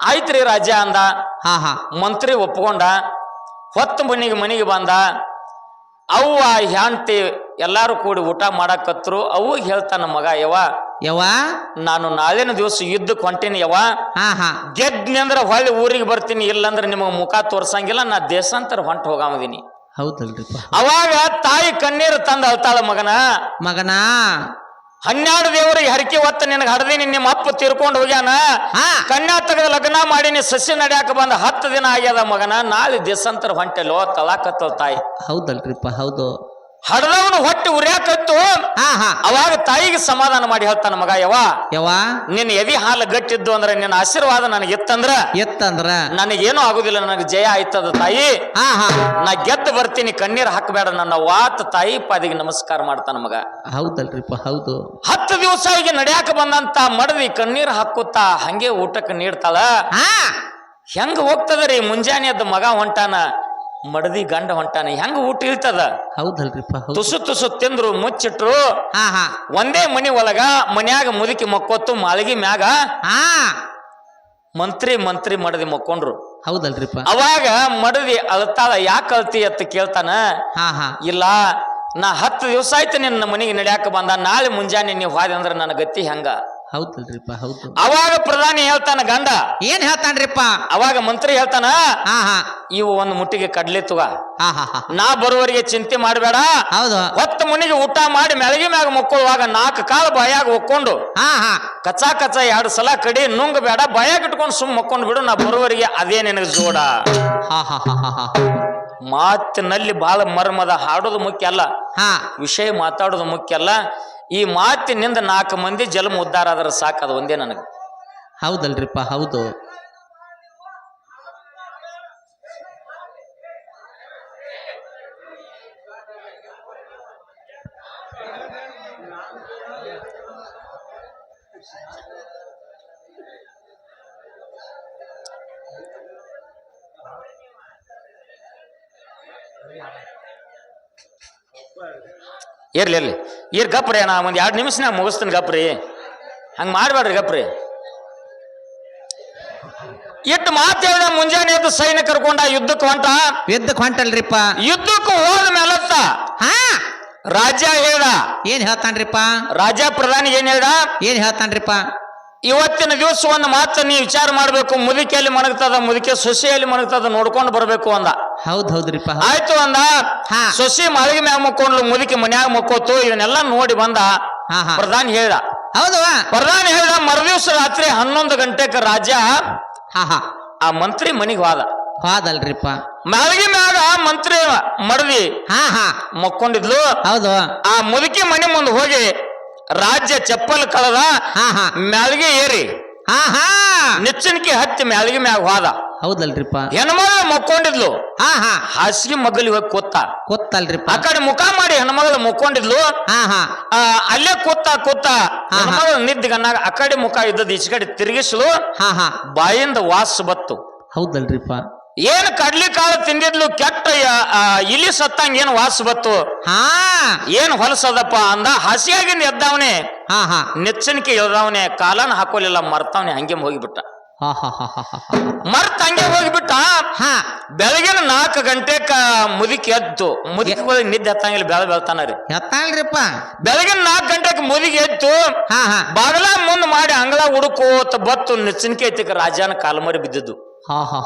ಆಯ್ತ್ರಿ ರಾಜ ಅಂದ. ಹಾ ಹಾ ಮಂತ್ರಿ ಒಪ್ಕೊಂಡ. ಹೊತ್ತು ಮನಿಗೆ ಬಂದ. ಅವ್ವ ಹೆಂಡ್ತಿ ಎಲ್ಲಾರು ಕೂಡಿ ಊಟ ಮಾಡಾಕತ್ರು. ಅವು ಹೇಳ್ತಾನ ಮಗ, ಯವ್ವ ನಾನು ನಾಳಿನ ದಿವಸ ಯುದ್ಧಕ್ಕೆ ಹೊಂಟೀನಿ ಯವ್ವ. ಹಾ ಹಾ ಗೆದ್ನಿ ಅಂದ್ರ ಹೊಳ್ಳಿ ಊರಿಗೆ ಬರ್ತೀನಿ, ಇಲ್ಲಂದ್ರ ನಿಮಗ ಮುಖ ತೋರ್ಸಂಗಿಲ್ಲ, ನಾ ದೇಶಾಂತರ ಹೊಂಟ ಹೋಗಾಮದೀನಿ. ಹೌದಲ್ರಿಪ್ಪ. ಅವಾಗ ತಾಯಿ ಕಣ್ಣೀರು ತಂದ ಅಳ್ತಾಳ, ಮಗನ 12 ದೇವರಿಗೆ ಹರಕೆ ಹೊತ್ತ ನಿನಗೆ ಹಡ್ದೀನಿ, ನಿಮ್ಮ ಅಪ್ಪ ತೀರ್ಕೊಂಡು ಹೋಗ್ಯಾನ, ಕನ್ಯಾ ತೆಗೆದ ಲಗ್ನ ಮಾಡೀನಿ, ಸಸಿ ನಡ್ಯಾಕ ಬಂದ 10 ದಿನ ಆಗ್ಯದ ಮಗನ, ನಾಳೆ ದೇಶಾಂತರ ಹೊಂಟೆಲ್ಲೋ ತಲಾಕತ್ತಲ್ ತಾಯಿ. ಹೌದಲ್ರಿಪ್ಪ. ಹೌದು. ಹಡ್ದವನು ಹೊಟ್ಟೆ ಉರಿಯಾಕತ್ತು. ಅವಾಗ ತಾಯಿಗೆ ಸಮಾಧಾನ ಮಾಡಿ ಹೇಳ್ತಾನ, ಮಗ ಯವ್ವ ನಿನ್ನ ಎದಿ ಹಾಲು ಗಟ್ಟಿದ್ದು ಅಂದ್ರೆ ನಿನ್ನ ಆಶೀರ್ವಾದ ನನಗೆ ಎತ್ತಂದ್ರ ನನಗೇನು ಆಗುದಿಲ್ಲ, ನನಗೆ ಜಯ ಆಯ್ತದ ತಾಯಿ. ನಾ ಗೆದ್ದು ಬರ್ತೀನಿ, ಕಣ್ಣೀರ್ ಹಾಕಬೇಡ ನನ್ನ ವಾತ್ ತಾಯಿ ಪಾದಿಗೆ ನಮಸ್ಕಾರ ಮಾಡ್ತಾನ ಮಗ. ಹೌದಲ್ರಿಪ್ಪ. ಹೌದು. 10 ದಿವಸ ಈಗ ನಡ್ಯಾಕ ಬಂದಂತ ಮಡದಿ ಕಣ್ಣೀರ್ ಹಾಕುತ್ತಾ ಹಂಗೆ ಊಟಕ್ಕೆ ನೀಡ್ತಾಳ. ಹೆಂಗ ಹೋಗ್ತದ್ರಿ? ಮುಂಜಾನೆ ಎದ್ದು ಮಗ ಹೊಂಟಾನ, ಮಡದಿ ಗಂಡ ಹೊಂಟಾನ, ಹೆಂಗ ಊಟ ಇಳ್ತದ? ಹೌದಲ್ರಿಪ್ಪ. ತುಸು ತಿಂದ್ರು, ಮುಚ್ಚಿಟ್ರು. ಒಂದೇ ಮನಿ ಒಳಗ ಮನ್ಯಾಗ ಮುದುಕಿ ಮಕ್ಕೊತ್ತು ಮಾಳಿಗೆ ಮ್ಯಾಗ ಮಂತ್ರಿ ಮಡದಿ ಮಕ್ಕೊಂಡ್ರು. ಹೌದಲ್ರಿಪ್ಪ. ಅವಾಗ ಮಡದಿ ಅಳ್ತಾಳ. ಯಾಕೆ ಅಳ್ತಿ ಅಂತ ಕೇಳ್ತಾನ. ಇಲ್ಲ, ನಾ 10 ದಿವಸ ಆಯ್ತು ನಿನ್ನ ಮನೆಗೆ ನಡ್ಯಾಕ ಬಂದ, ನಾಳೆ ಮುಂಜಾನೆ ನೀವು ಹಾದಿ ಅಂದ್ರೆ ನನ್ನ ಗತಿ ಹೆಂಗ? ಹೌದಲ್ರಿಪ್ಪ. ಹೌದು. ಅವಾಗ ಪ್ರಧಾನಿ ಹೇಳ್ತಾನ ಗಂಡ. ಏನ್ ಹೇಳ್ತಾನ್ರಿಪ್ಪ? ಅವಾಗ ಮಂತ್ರಿ ಹೇಳ್ತಾನ, ಇವು ಒಂದು ಮುಟ್ಟಿಗೆ ಕಡ್ಲಿ ತುಗ, ನಾ ಬರುವವರಿಗೆ ಚಿಂತೆ ಮಾಡಬೇಡ. ಹೌದು. 10 ಮನಿಗೆ ಊಟ ಮಾಡಿ ಮೆಳಗಿ ಮ್ಯಾಗ ಮಕ್ಕೊಳ್ಳುವಾಗ 4 ಕಾಳು ಬಾಯಾಗ ಒಕ್ಕೊಂಡು ಕಚ್ಚಾ 2 ಸಲ ಕಡಿ ನುಂಗ ಬೇಡ, ಬಾಯಾಗ ಇಟ್ಕೊಂಡು ಸುಮ್ ಮಕ್ಕೊಂಡ್ ಬಿಡು, ನಾ ಬರುವವರಿಗೆ ಅದೇ ನಿನಗೆ ಜೋಡ. ಮಾತಿನಲ್ಲಿ ಬಹಳ ಮರ್ಮದ. ಹಾಡೋದು ಮುಖ್ಯ ಅಲ್ಲ, ವಿಷಯ ಮಾತಾಡೋದು ಮುಖ್ಯ ಅಲ್ಲ. ಈ ಮಾತಿನಿಂದ 4 ಮಂದಿ ಜನ್ಮ ಉದ್ಧಾರ ಆದ್ರೆ ಸಾಕು, ಅದು ಒಂದೇ ನನಗೆ. ಹೌದಲ್ರಿಪ್ಪ. ಹೌದು. ಇರ್ಲಿ ಗಪ್ರಿ, ನಾ ಒಂದ್ 2 ನಿಮಿಷನಾಗ ಮುಗಿಸ್ತೀನಿ ಗಪ್ರಿ. ಹಂಗ ಮಾಡ್ಬೇಡ್ರಿ ಗಪ್ರಿ. ಇಟ್ಟು ಮಾತು ಹೇಳಿದ ಮುಂಜಾನೆ ಎದ್ದು ಸೈನ್ಯ ಕರ್ಕೊಂಡ ಯುದ್ಧಕ್ಕೆ ಹೊಂಟಲ್ರಿಪ್ಪ. ಯುದ್ಧಕ್ಕೆ ಹೋದ ಮೇಲತ್ತ ರಾಜ್ಯ ಹೇಳ್ದ. ಏನ್ ಹೇಳ್ತಾನ್ರಿಪ್ಪ? ರಾಜ ಪ್ರಧಾನಿ ಏನ್ ಹೇಳ್ತಾನ್ರಿಪ್ಪ? ಇವತ್ತಿನ ದಿವಸ ಒಂದು ಮಾತು ನೀ ವಿಚಾರ ಮಾಡ್ಬೇಕು. ಮುದುಕಿಯಲ್ಲಿ ಮಣಗ್ತದ, ಮುದುಕಿ ಸೊಸೆಯಲ್ಲಿ ಮಣಗ್ತದ, ನೋಡ್ಕೊಂಡು ಬರ್ಬೇಕು ಅಂದ. ಹೌದ್ರಿಪ್ಪ. ಆಯ್ತು ಅಂದ. ಸೊಸಿ ಮಾಳಿಗೆ ಮ್ಯಾಗ ಮಕ್ಕೊಂಡ್ಲು, ಮುದುಕಿ ಮನ್ಯಾಗ ಮಕ್ಕೋತು. ಇದನ್ನೆಲ್ಲ ನೋಡಿ ಬಂದ ಪ್ರಧಾನಿ ಹೇಳ್ದ. ಹೌದು. ಪ್ರಧಾನಿ ಹೇಳ್ದ. ಮರುದಿವ್ಸ ರಾತ್ರಿ 11 ಗಂಟೆಗೆ ರಾಜ ಆ ಮಂತ್ರಿ ಮನಿಗೆ ಹೋದಲ್ರಿಪ್ಪ. ಮಾಳಿಗೆ ಮ್ಯಾಗ ಮಂತ್ರಿ ಮಡದಿ ಮಕ್ಕೊಂಡಿದ್ಲು. ಹೌದು. ಆ ಮುದುಕಿ ಮನೆ ಮುಂದೆ ಹೋಗಿ ರಾಜ್ಯ ಚಪ್ಪಲ್ ಕಳದ ಮ್ಯಾಲ್ಗೆ ಏರಿ ನೆಚ್ಚಣಿಕೆ ಹತ್ತಿ ಮ್ಯಾಲ್ಗೆ ಮ್ಯಾಗ ಹೋದ. ಹೌದಲ್ರಿಪ್ಪ. ಹೆಣ್ಮಗಳು ಮಕ್ಕೊಂಡಿದ್ಲು. ಹಾಸಿಗೆ ಮಗ್ಗಲಿ ಹೋಗಿ ಕೂತಲ್ರಿಪ್ಪ. ಆ ಕಡೆ ಮುಖ ಮಾಡಿ ಹೆಣ್ಮಗಳು ಮಕ್ಕೊಂಡಿದ್ಲು. ಅಲ್ಲೇ ಕೂತ ಹೆಣ್ಮಗಳು ನಿದ್ದಿಗನ್ನಾಗ ಆ ಕಡೆ ಮುಖ ಇದ್ದದ್ದು ಈಚೆ ಕಡೆ ತಿರುಗಿಸ್ಲು. ಬಾಯಿಂದ ವಾಸ ಬತ್ತು. ಹೌದಲ್ರಿಪ್ಪ. ಏನ್ ಕಡ್ಲಿ ಕಾಳು ತಿಂದಿದ್ಲು, ಕೆಟ್ಟ ಇಲಿ ಸತ್ತಂಗ ಏನ್ ವಾಸ ಬತ್ತು, ಏನ್ ಹೊಲಸದಪ್ಪ ಅಂದ. ಹಸಿಯಾಗಿಂದ ಎದ್ದವನೇ, ನೆಚ್ಚಣಿಕೆ ಎಳ್ದವನೇ, ಕಾಲನ ಹಾಕೋಲಿಲ್ಲ, ಮರ್ತಾವನೆ, ಹಂಗೆ ಹೋಗಿಬಿಟ್ಟ. ಮರ್ತ ಹಂಗೆ ಹೋಗಿಬಿಟ್ಟ. ಬೆಳಗಿನ 4 ಗಂಟೆಕ ಮುದುಕಿ ಎದ್ದು, ಮುದುಕಿ ನಿದ್ದೆ ಹತ್ತಂಗಿಲ್ಲ, ಬೆಳ್ತಾನ ಎತ್ತಲ್ರಿಪ್ಪ. ಬೆಳಗಿನ 4 ಗಂಟೆಗೆ ಮುದುಕಿ ಎದ್ದು ಬಾಗಲ ಮುಂದ್ ಮಾಡಿ ಅಂಗಳ ಹುಡುಕೋತ ಬತ್ತು. ನೆಚ್ಚಣಿಕೆ ಐತಿಕ ರಾಜನ ಕಾಲ್ಮರಿ ಬಿದ್ದಿದ್ದು.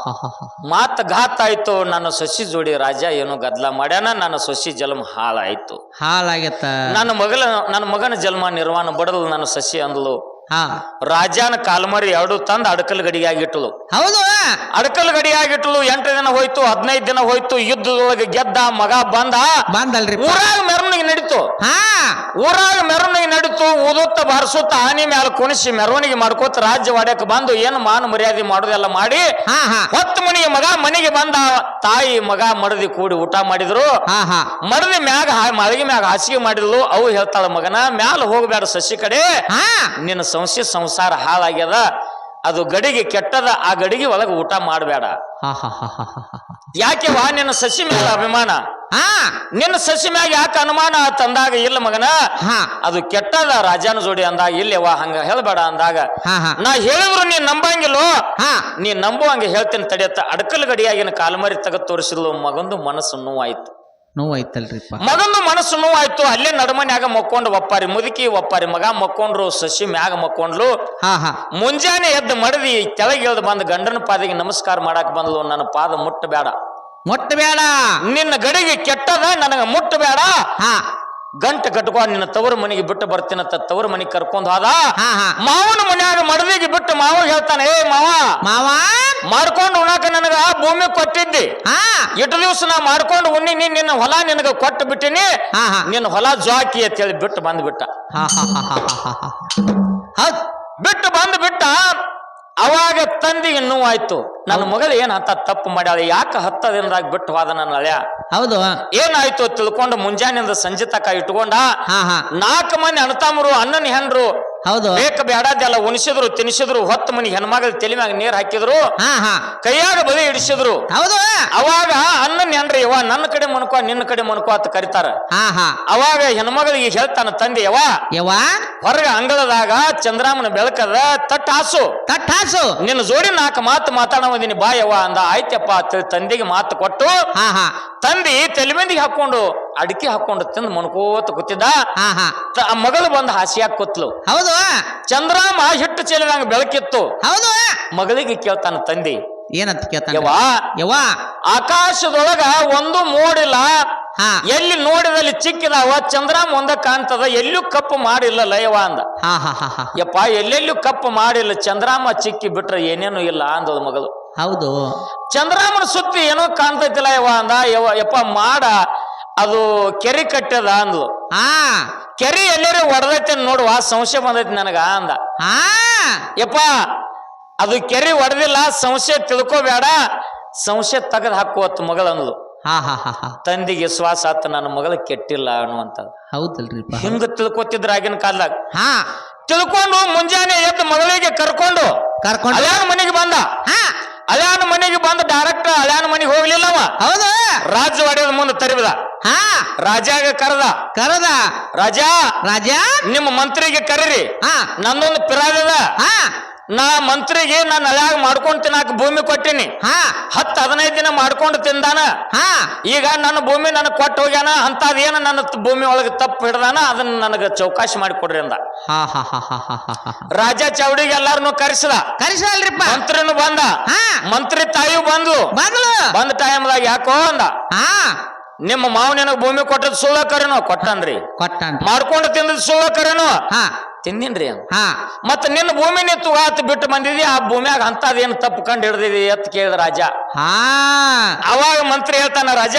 ಮಾತ ಘಾತ ಆಯ್ತು. ನನ್ನ ಸೊಸಿ ಜೋಡಿ ರಾಜ ಏನೋ ಗದ್ಲ ಮಾಡ್ಯಾನ, ನನ್ನ ಸೊಸಿ ಜನ್ಮ ಹಾಳಾಗತ್ತ. ನನ್ನ ಮಗನ ಜನ್ಮ ನಿರ್ವಾಣ ಬಡಲು ನನ್ನ ಸಸಿ ಅಂದ್ಲು. ರಾಜನ ಕಾಲ್ಮರಿ 2 ತಂದು ಅಡಕಲ್ ಗಡಿಯಾಗಿಟ್ಲು. ಹೌದು. ಅಡಕಲ್ ಗಡಿಯಾಗಿಟ್ಲು. 8 ದಿನ ಹೋಯ್ತು, 15 ದಿನ ಹೋಯ್ತು. ಯುದ್ಧದೊಳಗೆ ಗೆದ್ದ ಮಗ ಬಂದಲ್ರಿ. ಊರಾಗ ಮೆರವಣಿಗೆ ನಡೀತು. ಊರಾಗ ಮೆರವಣಿಗೆ ನಡೀತು. ಊದುತ್ತ ಬಾರಿಸುತ್ತ ಆನೆ ಮ್ಯಾಲ ಕುಣಿಸಿ ಮೆರವಣಿಗೆ ಮಾಡ್ಕೋತ ರಾಜ್ಯ ವಾಡ್ಯಕ್ಕೆ ಬಂದು ಏನು ಮಾನ ಮರ್ಯಾದೆ ಮಾಡೋದೆಲ್ಲ ಮಾಡಿ 10 ಮನೆಗೆ ಮಗ ಮನೆಗೆ ಬಂದ. ತಾಯಿ ಮಗ ಮಡದಿ ಕೂಡಿ ಊಟ ಮಾಡಿದ್ರು. ಮಡದಿ ಮ್ಯಾಗ ಮಳಗಿ ಮ್ಯಾಗ ಹಾಸಿಗೆ ಮಾಡಿದ್ಲು. ಅವು ಹೇಳ್ತಾಳ, ಮಗನ ಮ್ಯಾಲ ಹೋಗ್ಬೇಡ, ಸಸಿ ಕಡೆ ನಿನ್ನ ಸಂಸಾರ ಹಾಳಾಗ್ಯದ, ಅದು ಗಡಿಗೆ ಕೆಟ್ಟದ, ಆ ಗಡಿಗೆ ಒಳಗೆ ಊಟ ಮಾಡಬೇಡ. ಯಾಕೆ ನಿನ್ನ ಸಸಿ ಮ್ಯಾಲ ಅಭಿಮಾನ, ನಿನ್ನ ಸಸಿ ಮ್ಯಾಗ ಯಾಕೆ ಅನುಮಾನ ತಂದಾಗ, ಇಲ್ಲ ಮಗನ ಅದು ಕೆಟ್ಟದ ರಾಜನ ಜೋಡಿ ಅಂದಾಗ, ಇಲ್ಲವ ಹಂಗ ಹೇಳ್ಬೇಡ ಅಂದಾಗ, ನಾ ಹೇಳಿದ್ರು ನೀನ್ ನಂಬಂಗಿಲ್ಲೋ, ನೀ ನಂಬುವಂಗೆ ಹೇಳ್ತೇನೆ ತಡಿಯತ್ತ. ಅಡಕಲ್ ಗಡಿಯಾಗಿನ ಕಾಲ್ಮರಿ ತೆಗೆದು ತೋರಿಸಿದ್ಲು. ಮಗಂದು ಮನಸ್ಸು ನೋವಾಯ್ತಲ್ರಿಪ್ಪ. ಮಗಂದು ಮನಸ್ಸು ನೋವಾಯ್ತು. ಅಲ್ಲೇ ನಡಮನ್ಯಾಗ ಮಕ್ಕೊಂಡು ಒಪ್ಪಾರಿ ಮುದುಕಿ, ಒಪ್ಪಾರಿ ಮಗ ಮಕ್ಕೊಂಡ್ರು. ಸಸಿ ಮ್ಯಾಗ ಮಕ್ಕೊಂಡ್ಲು. ಮುಂಜಾನೆ ಎದ್ದು ಮಡದಿ ಕೆಳಗೆ ಇಳ್ದು ಬಂದು ಗಂಡನ ಪಾದಿಗೆ ನಮಸ್ಕಾರ ಮಾಡಾಕ ಬಂದ್ಲು. ನನ್ನ ಪಾದ ಮುಟ್ಟಬೇಡ, ನಿನ್ನ ಗಡಿಗೆ ಕೆಟ್ಟದ, ನನಗ ಮುಟ್ಟಬೇಡ, ಗಂಟೆ ಕಟ್ಕೊಂಡು ನಿನ್ನ ತವರು ಮನೆಗೆ ಬಿಟ್ಟು ಬರ್ತೀನಂತ ತವರು ಮನೆಗೆ ಕರ್ಕೊಂಡು ಹೋದ. ಮಾವನ ಮನ್ಯಾಗ ಮಡದಿಗೆ ಬಿಟ್ಟು ಮಾವ ಹೇಳ್ತಾನೆ, ಏ ಮಾವ ಮಾಡ್ಕೊಂಡು ಉಣ್ಣಾಕ ನನಗ ಭೂಮಿ ಕೊಟ್ಟಿದ್ದಿ, ಇಟ್ಟು ದಿವಸ ನಾ ಮಾಡ್ಕೊಂಡು ಉಣ್ಣಿ, ನಿನ್ನ ಹೊಲ ನಿನಗ ಕೊಟ್ಟು ಬಿಟ್ಟಿನಿ, ನಿನ್ನ ಹೊಲ ಜಾಕಿ ಅಂತ ಹೇಳಿ ಬಿಟ್ಟು ಬಂದ್ಬಿಟ್ಟ. ಬಿಟ್ಟು ಬಂದ್ಬಿಟ್ಟ. ಅವಾಗ ತಂದಿಗೆ ನೋವಾಯ್ತು. ನನ್ನ ಮಗಳು ಏನ್ ಅಂತ ತಪ್ಪು ಮಾಡ್ಯಾಳ, ಯಾಕೆ 10 ದಿನದಾಗ ಬಿಟ್ಟು ಹೋದ ನನ್ನ ಹಳೆಯ. ಹೌದು. ಏನಾಯ್ತು ತಿಳ್ಕೊಂಡು ಮುಂಜಾನೆಯಿಂದ ಸಂಜೆ ತಕ ಇಟ್ಕೊಂಡ. 4 ಮಂದಿ ಅಣ್ಣತಮ್ಮರು, ಅಣ್ಣನ ಹೆಂಡ್ರು ಹೌದು ಬೇಕ ಬೇಡದೆಲ್ಲ ಉಣಿಸಿದ್ರು ತಿನ್ಸಿದ್ರು ಹೊತ್ತು ಮನಿ ಹೆಣ್ಮಗಳ ತಲೆ ಮ್ಯಾಗ ನೀರ್ ಹಾಕಿದ್ರು ಹಾ ಹಾ ಕೈಯಾಗ ಬಲಿ ಇಡಿಸಿದ್ರು ಹೌದು ಅವಾಗ ಅನ್ನ ನೆನ್ರಿ ಯವ್ವ ನನ್ನ ಕಡೆ ಮನ್ಕೋ ನಿನ್ನ ಕಡೆ ಮನ್ಕೋ ಅಂತ ಕರಿತಾರ ಹಾ ಹಾ ಅವಾಗ ಹೆಣ್ಮಗಳಿಗೆ ಹೇಳ್ತಾನ ತಂದೆ ಯವ್ವ ಹೊರಗ ಅಂಗಳದಾಗ ಚಂದ್ರಾಮನ ಬೆಳಕದ ತಟ್ಟಾಸು ನಿನ್ನ ಜೋಡಿ 4 ಮಾತು ಮಾತಾಡೋದಿನಿ ಬಾ ಯವ್ವ ಅಂದ ಆಯ್ತಪ್ಪ ತಂದೆಗೆ ಮಾತು ಕೊಟ್ಟು ಹಾ ಹಾ ತಂದಿ ತಲೆಮಂದಿಗೆ ಹಾಕೊಂಡು ಅಡಿಕೆ ಹಾಕೊಂಡು ತಿಂದು ಮನ್ಕೋತ ಕೂತಿದ್ದ ಹಾ ಹಾ ಮಗಳು ಬಂದು ಹಾಸಿಯಾಗಿ ಕೂತ್ಲು ಹೌದು ಚಂದ್ರಾಮ ಹಿಟ್ಟು ಚೆಲ್ಲಿದಂಗ ಬೆಳಕಿತ್ತು ಹೌದು ಮಗಳಿಗೆ ಕೇಳ್ತಾನ ತಂದಿ ಏನಂತ ಕೇಳ್ತಾನ ಯವ್ವ ಆಕಾಶದೊಳಗ ಒಂದು ಮೋಡಿಲ್ಲ ಎಲ್ಲಿ ನೋಡಿದಲ್ಲಿ ಚಿಕ್ಕಿದಾವ ಚಂದ್ರಾಮ ಒಂದ ಕಾಣ್ತದ ಎಲ್ಲೂ ಕಪ್ಪು ಮಾಡಿಲ್ಲ ಲಯವ ಅಂದ ಯಪ್ಪ ಎಲ್ಲೆಲ್ಲೂ ಕಪ್ಪು ಮಾಡಿಲ್ಲ ಚಂದ್ರಾಮ ಚಿಕ್ಕಿ ಬಿಟ್ರೆ ಏನೇನು ಇಲ್ಲ ಅಂದದ ಮಗಳು ಹೌದು ಚಂದ್ರಾಮನ ಸುತ್ತಿ ಏನೋ ಕಾಣ್ತೈತಿಲ್ಲ ಯವ್ವ ಅಂದ ಯಪ್ಪ ಮಾಡ ಅದು ಕೆರೆ ಕಟ್ಟದ ಅಂದ್ಲು ಕೆರೆ ಎಲ್ಲರೂ ಒಡದೈತೆ ನೋಡುವ ಸಂಶಯ ಬಂದೈತಿ ನನಗ ಅಂದ ಯಪ್ಪ ಅದು ಕೆರೆ ಒಡೆದಿಲ್ಲ ಸಂಶಯ ತಿಳ್ಕೋಬೇಡ ಸಂಶಯ ತೆಗೆದು ಹಾಕುವತ್ತು ಮಗಳ ಅಂದ್ಲು ತಂದಿಗೆ ಶ್ವಾಸ ಆತ ನನ್ನ ಮಗಳ ಕೆಟ್ಟಿಲ್ಲ ಅನ್ನುವಂತ ಹೌದಲ್ರಿ ಹಿಂಗ ತಿಳ್ಕೊತಿದ್ರ ಆಗಿನ ಕಾಲದಾಗ ತಿಳ್ಕೊಂಡು ಮುಂಜಾನೆ ಎದ್ದು ಮಗಳಿಗೆ ಕರ್ಕೊಂಡು ಅಳ್ಯಾನ ಮನೆಗೆ ಬಂದ ಅಳ್ಯಾನ ಮನೆಗೆ ಬಂದು ಡೈರೆಕ್ಟ್ ಅಳ್ಯಾನ ಮನೆಗೆ ಹೋಗ್ಲಿಲ್ಲವ ಹೌದು ರಾಜವಾಡಿದ ಮುಂದೆ ತರಿಬದ ರಾಜಾಗ ಕರೆದ ರಾಜ ನಿಮ್ಮ ಮಂತ್ರಿಗೆ ಕರೀರಿ ನಂದೊಂದು ಪಿರಾದ ನಾ ಮಂತ್ರಿಗೆ ನಾನು ಅಲ್ಯಾಗ ಮಾಡ್ಕೊಂಡು ತಿನ್ನಾಕ ಭೂಮಿ ಕೊಟ್ಟಿನಿ 10-15 ದಿನ ಮಾಡ್ಕೊಂಡು ತಿಂದಾನ ಈಗ ನನ್ನ ಭೂಮಿ ನನಗೆ ಕೊಟ್ಟು ಹೋಗ್ಯಾನ ಅಂತದೇನ ನನ್ನ ಭೂಮಿ ಒಳಗೆ ತಪ್ಪು ಹಿಡ್ದಾನ ಅದನ್ನ ನನಗೆ ಚೌಕಾಶಿ ಮಾಡಿ ಕೊಡ್ರಿ ಅಂದ ರಾಜ ಚೌಡಿಗೆ ಎಲ್ಲಾರನು ಕರೆಸಲ್ರಿಪ್ಪ ಮಂತ್ರಿನು ಬಂದ ಮಂತ್ರಿ ತಾಯಿ ಬಂದ ಟೈಮ್ದಾಗ ಯಾಕೋ ಅಂದ ನಿಮ್ಮ ಮಾವ ನಿನಗ ಭೂಮಿ ಕೊಟ್ಟದ್ ಸುಳ್ಳ ಕರೇನೋ ಕೊಟ್ಟನ್ರಿ ಮಾಡ್ಕೊಂಡು ತಿಂದದ್ ಸುಳ್ಳ ಕರೇನೋ ತಿಂದಿನ್ರಿ ಮತ್ತ ನಿನ್ನ ಭೂಮಿನೇ ತುಗಾತ್ ಬಿಟ್ಟು ಬಂದಿದಿ ಆ ಭೂಮಿಯಾಗ ಅಂತದೇನು ತಪ್ಪು ಕಂಡು ಹಿಡ್ದಿದಿ ಅಂತ ಕೇಳಿದ ರಾಜ ಅವಾಗ ಮಂತ್ರಿ ಹೇಳ್ತಾನ ರಾಜ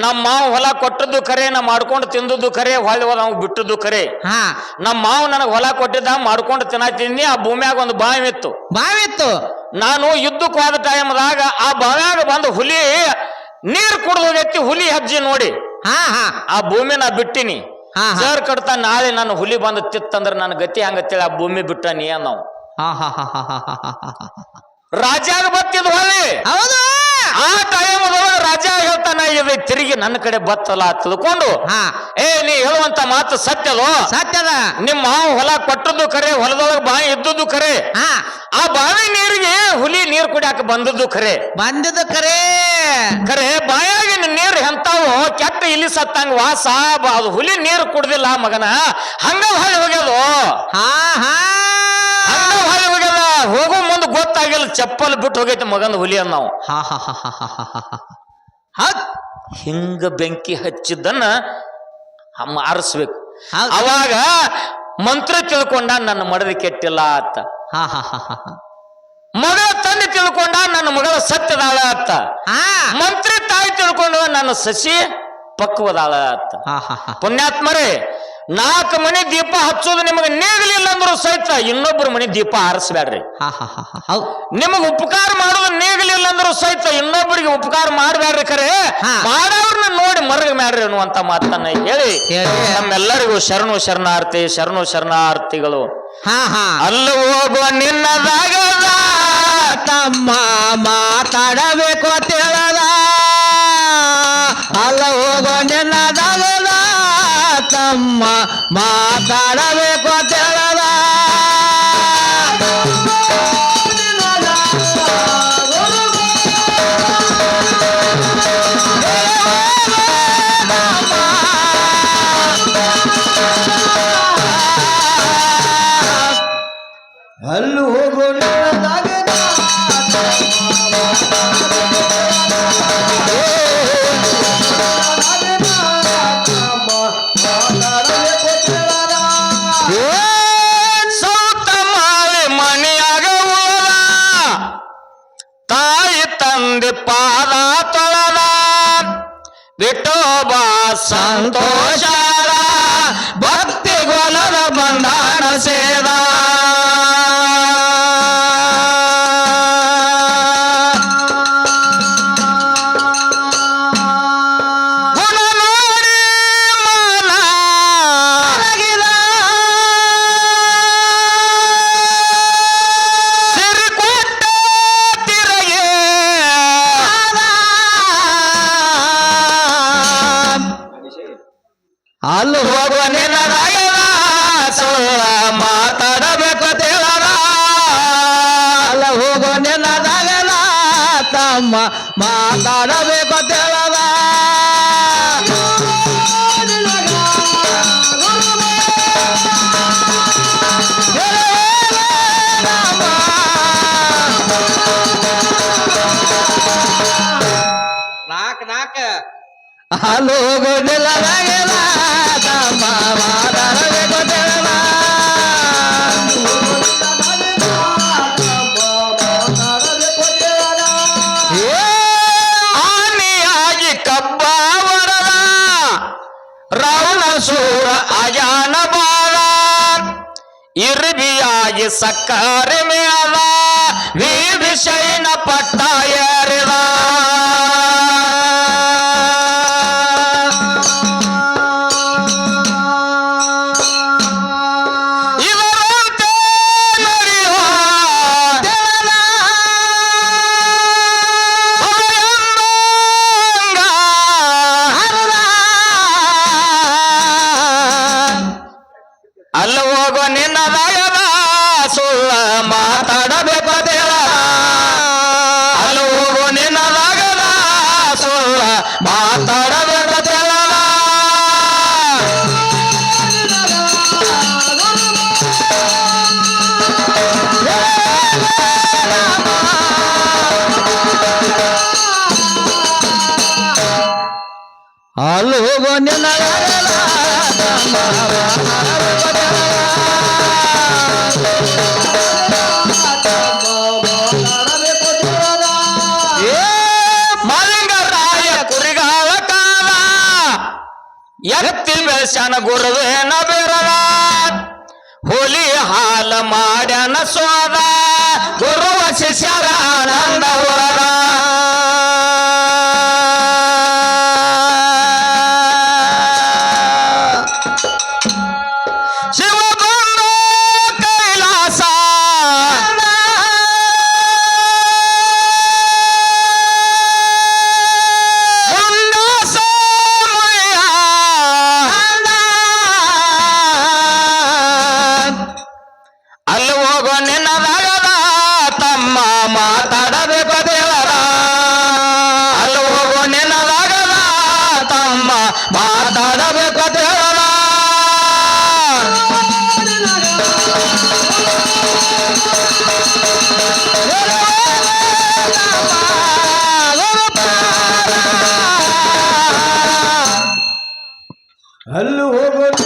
ನಮ್ಮ ಮಾವ ಹೊಲ ಕೊಟ್ಟದ್ದು ಖರೆ ನಾ ಮಾಡ್ಕೊಂಡು ತಿಂದದ್ದು ಖರೆ ಹೊಳ್ಳಿ ಹೋದ ಅವ್ ಬಿಟ್ಟದ್ದು ಖರೆ ನಮ್ಮ ಮಾವ ನನಗ್ ಹೊಲ ಕೊಟ್ಟಿದ್ದ ಮಾಡ್ಕೊಂಡು ತಿನ್ನತೀನಿ ಆ ಭೂಮಿಯಾಗ ಒಂದು ಬಾವಿ ಇತ್ತು ನಾನು ಯುದ್ಧಕ್ಕೆ ಹೋದ ಟೈಮ್ದಾಗ ಆ ಬಾವ್ಯಾಗ ಬಂದು ಹುಲಿ ನೀರ್ ಕುಡ್ದೋಗೈತಿ ಹುಲಿ ಹೆಜ್ಜೆ ನೋಡಿ ಆ ಭೂಮಿ ನಾ ಬಿಟ್ಟಿನಿ ಸರ್ ಕಡ್ತಾ ನಾಳೆ ನಾನು ಹುಲಿ ಬಂದು ತಿತ್ತಂದ್ರ ನನ್ನ ಗತಿ ಹಂಗತ್ತೇಳಿ ಆ ಭೂಮಿ ಬಿಟ್ಟ ನೀ ನಾವು ರಾಜಾಗ ಬತ್ತಿದ್ ಹೊಲಿ ಆ ಟೈಮ್ ರಾಜ ಹೇಳ್ತಾನ ಇದು ತಿರುಗಿ ನನ್ನ ಕಡೆ ಬತ್ತಲ್ಲ ತಿಳ್ಕೊಂಡು ನೀ ಹೇಳುವಂತ ಮಾತು ಸತ್ಯದ ನಿಮ್ಮ ಮಾವು ಹೊಲ ಕೊಟ್ಟದ್ದು ಖರೆ ಹೊಲದೊಳಗೆ ಬಾವಿ ಇದ್ದದ್ದು ಖರೆ ಆ ಬಾವಿ ನೀರಿಗೆ ಹುಲಿ ನೀರ್ ಕುಡಿಯಾಕ ಬಂದದ್ದು ಖರೆ ಬಾಯಾಗಿ ನೀರು ಎಂತಾವು ಕೆಟ್ಟ ಇಲ್ಲಿ ಸತ್ತಂಗ ವಾಸ ಅದು ಹುಲಿ ನೀರು ಕುಡ್ದಿಲ್ಲ ಮಗನ ಹಂಗ ಹೊಳಿ ಹೋಗ್ಯದು ಹೊಳಿ ಹೋಗ್ಯದ ಹೋಗೋ ಮುಂದೆ ಗೊತ್ತಾಗಿಲ್ಲ ಚಪ್ಪಲ್ ಬಿಟ್ಟು ಹೋಗೈತಿ ಮಗನ ಹುಲಿ ನಾವು ಹಿಂಗ ಬೆಂಕಿ ಹಚ್ಚಿದ್ದನ್ನ ಆರಿಸ್ಬೇಕು ಅವಾಗ ಮಂತ್ರ ತಿಳ್ಕೊಂಡ ನನ್ನ ಮಡದಿ ಕೆಟ್ಟಿಲ್ಲ ಅತ್ತ ಮಗಳ ತಂದೆ ತಿಳ್ಕೊಂಡ ನನ್ನ ಮಗಳ ಸತ್ಯದಾಳ ಅತ್ತ ಮಂತ್ರಿ ತಾಯಿ ತಿಳ್ಕೊಂಡು ನನ್ನ ಸಸಿ ಪಕ್ವದಾಳ ಅತ್ತ ಪುಣ್ಯಾತ್ಮರೇ 4 ಮನೆ ದೀಪ ಹಚ್ಚೋದು ನಿಮಗೆ ನೇಗಲಿಲ್ಲ ಅಂದ್ರು ಸಹಿತ ಇನ್ನೊಬ್ರು ಮನೆ ದೀಪ ಹಾರಿಸ್ಬೇಡ್ರಿ ನಿಮಗ್ ಉಪಕಾರ ಮಾಡೋದು ನೇಗಲಿಲ್ಲ ಅಂದ್ರು ಸಹಿತ ಇನ್ನೊಬ್ಬರಿಗೆ ಉಪಕಾರ ಮಾಡ್ಬೇಡ್ರಿ ಖರೆ ಮಾಡೋರ್ನ ನೋಡಿ ಮರಗ ಮಾಡ್ರಿ ಅನ್ನುವಂತ ಮಾತನ್ನ ಹೇಳಿ ನಮ್ಮೆಲ್ಲರಿಗೂ ಶರಣಾರ್ಥಿಗಳು ಅಲ್ಲ ಹೋಗುವ ನಿನ್ನದಾಗ ತಮ್ಮ ಮಾತಾಡಬೇಕು ಅಂತ ಹೇಳದ ಅಲ್ಲ ಹೋಗೋ ನಿನ್ನದಾಗ ತಮ್ಮ ಮಾತಾಡಬೇಕು ಅಂತ ಹೇಳದ ಅಲ್ಲಿ ಹೋಗೋ ಸೌತ ಮಾಳಿ ಮನೆಯಾಗ ತಾಯಿ ತಂದೆ ಪಾದ ತೊಳದ ಬಿಟ್ಟೋಬ ಸಂತೋಷ ಭಕ್ತಿ ಗೊಲದ ಬಂದಾಣ ಸೇದ ಮಾತಾಡಬೇಕು ತೆಳದ ನಾಕ್ ಹಲೋ ಗೊಡ್ಡಿಲ್ಲ ತಮ್ಮ ಮಾತಾಡಬೇಕು ತೆಳದ ಆನೆಯಾಗಿ ಕಬ್ಬ ವರದ ರಾವಣ ಸೂರ ಅಜಾನ ಬಾಳ ಇರ್ಬಿಯಾಗಿ ಸಕ್ಕರೆ ಮೇಳ ವಿಭೀಷಣ ಪಟ್ಟ ಏರಿದ ಇವರಂತೆ ನಡೆಯುವ ಅಲ್ಲ ಹೋಗೋ ನಿನ್ನ ರಾಯದ ಸುಳ್ಳ ಮಾತಾಡಬೇಕು ದೇವ ಅಲ್ಲ ಹೋಗೋ ನಿನ್ನ ರಾಗದ ಸುಳ್ಳ ಮಾತಾಡಬೇಕು ದೇವ ಅಲ್ಲೂ ನಿನ್ನ ಮಲಿಂಗರಾಯ ಕುರಿಗಾಲ ಕಾಲ ಎತ್ತಿ ಬೆಳೆಸ್ಯಾನ ಗುರುವೇನ ಬೆರಳ ಹುಲಿ ಹಾಲ ಮಾಡ್ಯಾನ ಸ್ವಾದ ಗುರುವ ಶಿಷ್ಯರ ಆನಂದ ಹೊರದ ಶಿವ ಬಂದ ಕೈಲಾಸ ಅಲ್ಲಿ ಹೋಗೋ ನಿನ್ನ ರಾಗದ ತಮ್ಮ ಮಾತಾಡಬೇಕು ದೇವರ ಅಲ್ಲಿ ಹೋಗೋ ನಿನ್ನ ರಾಗದ ತಮ್ಮ ಮಾತಾಡಬೇಕು ದೇವರ ಹಲ್ಲು ಹೋಗೋದು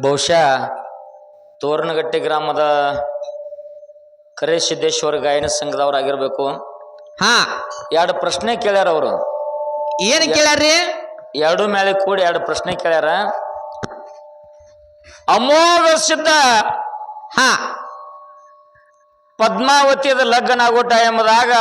ಬಹುಶಃ ತೋರಣಗಟ್ಟಿ ಗ್ರಾಮದ ಕರೆ ಸಿದ್ದೇಶ್ವರ ಗಾಯನ ಸಂಘದವ್ರಾಗಿರ್ಬೇಕು. ಹಾ ಎರಡು ಪ್ರಶ್ನೆ ಕೇಳ್ಯಾರ ಅವರು. ಏನ್ ಕೇಳ್ಯಾರ್ರಿ? ಎರಡು ಮೇಲೆ ಕೂಡಿ ಎರಡು ಪ್ರಶ್ನೆ ಕೇಳ್ಯಾರ. ಅಮೋಘ ಸಿದ್ಧ ಹಾ ಪದ್ಮಾವತಿಯದ ಲಗ್ನ ಆಗೋ ಟೈಮ್ದಾಗ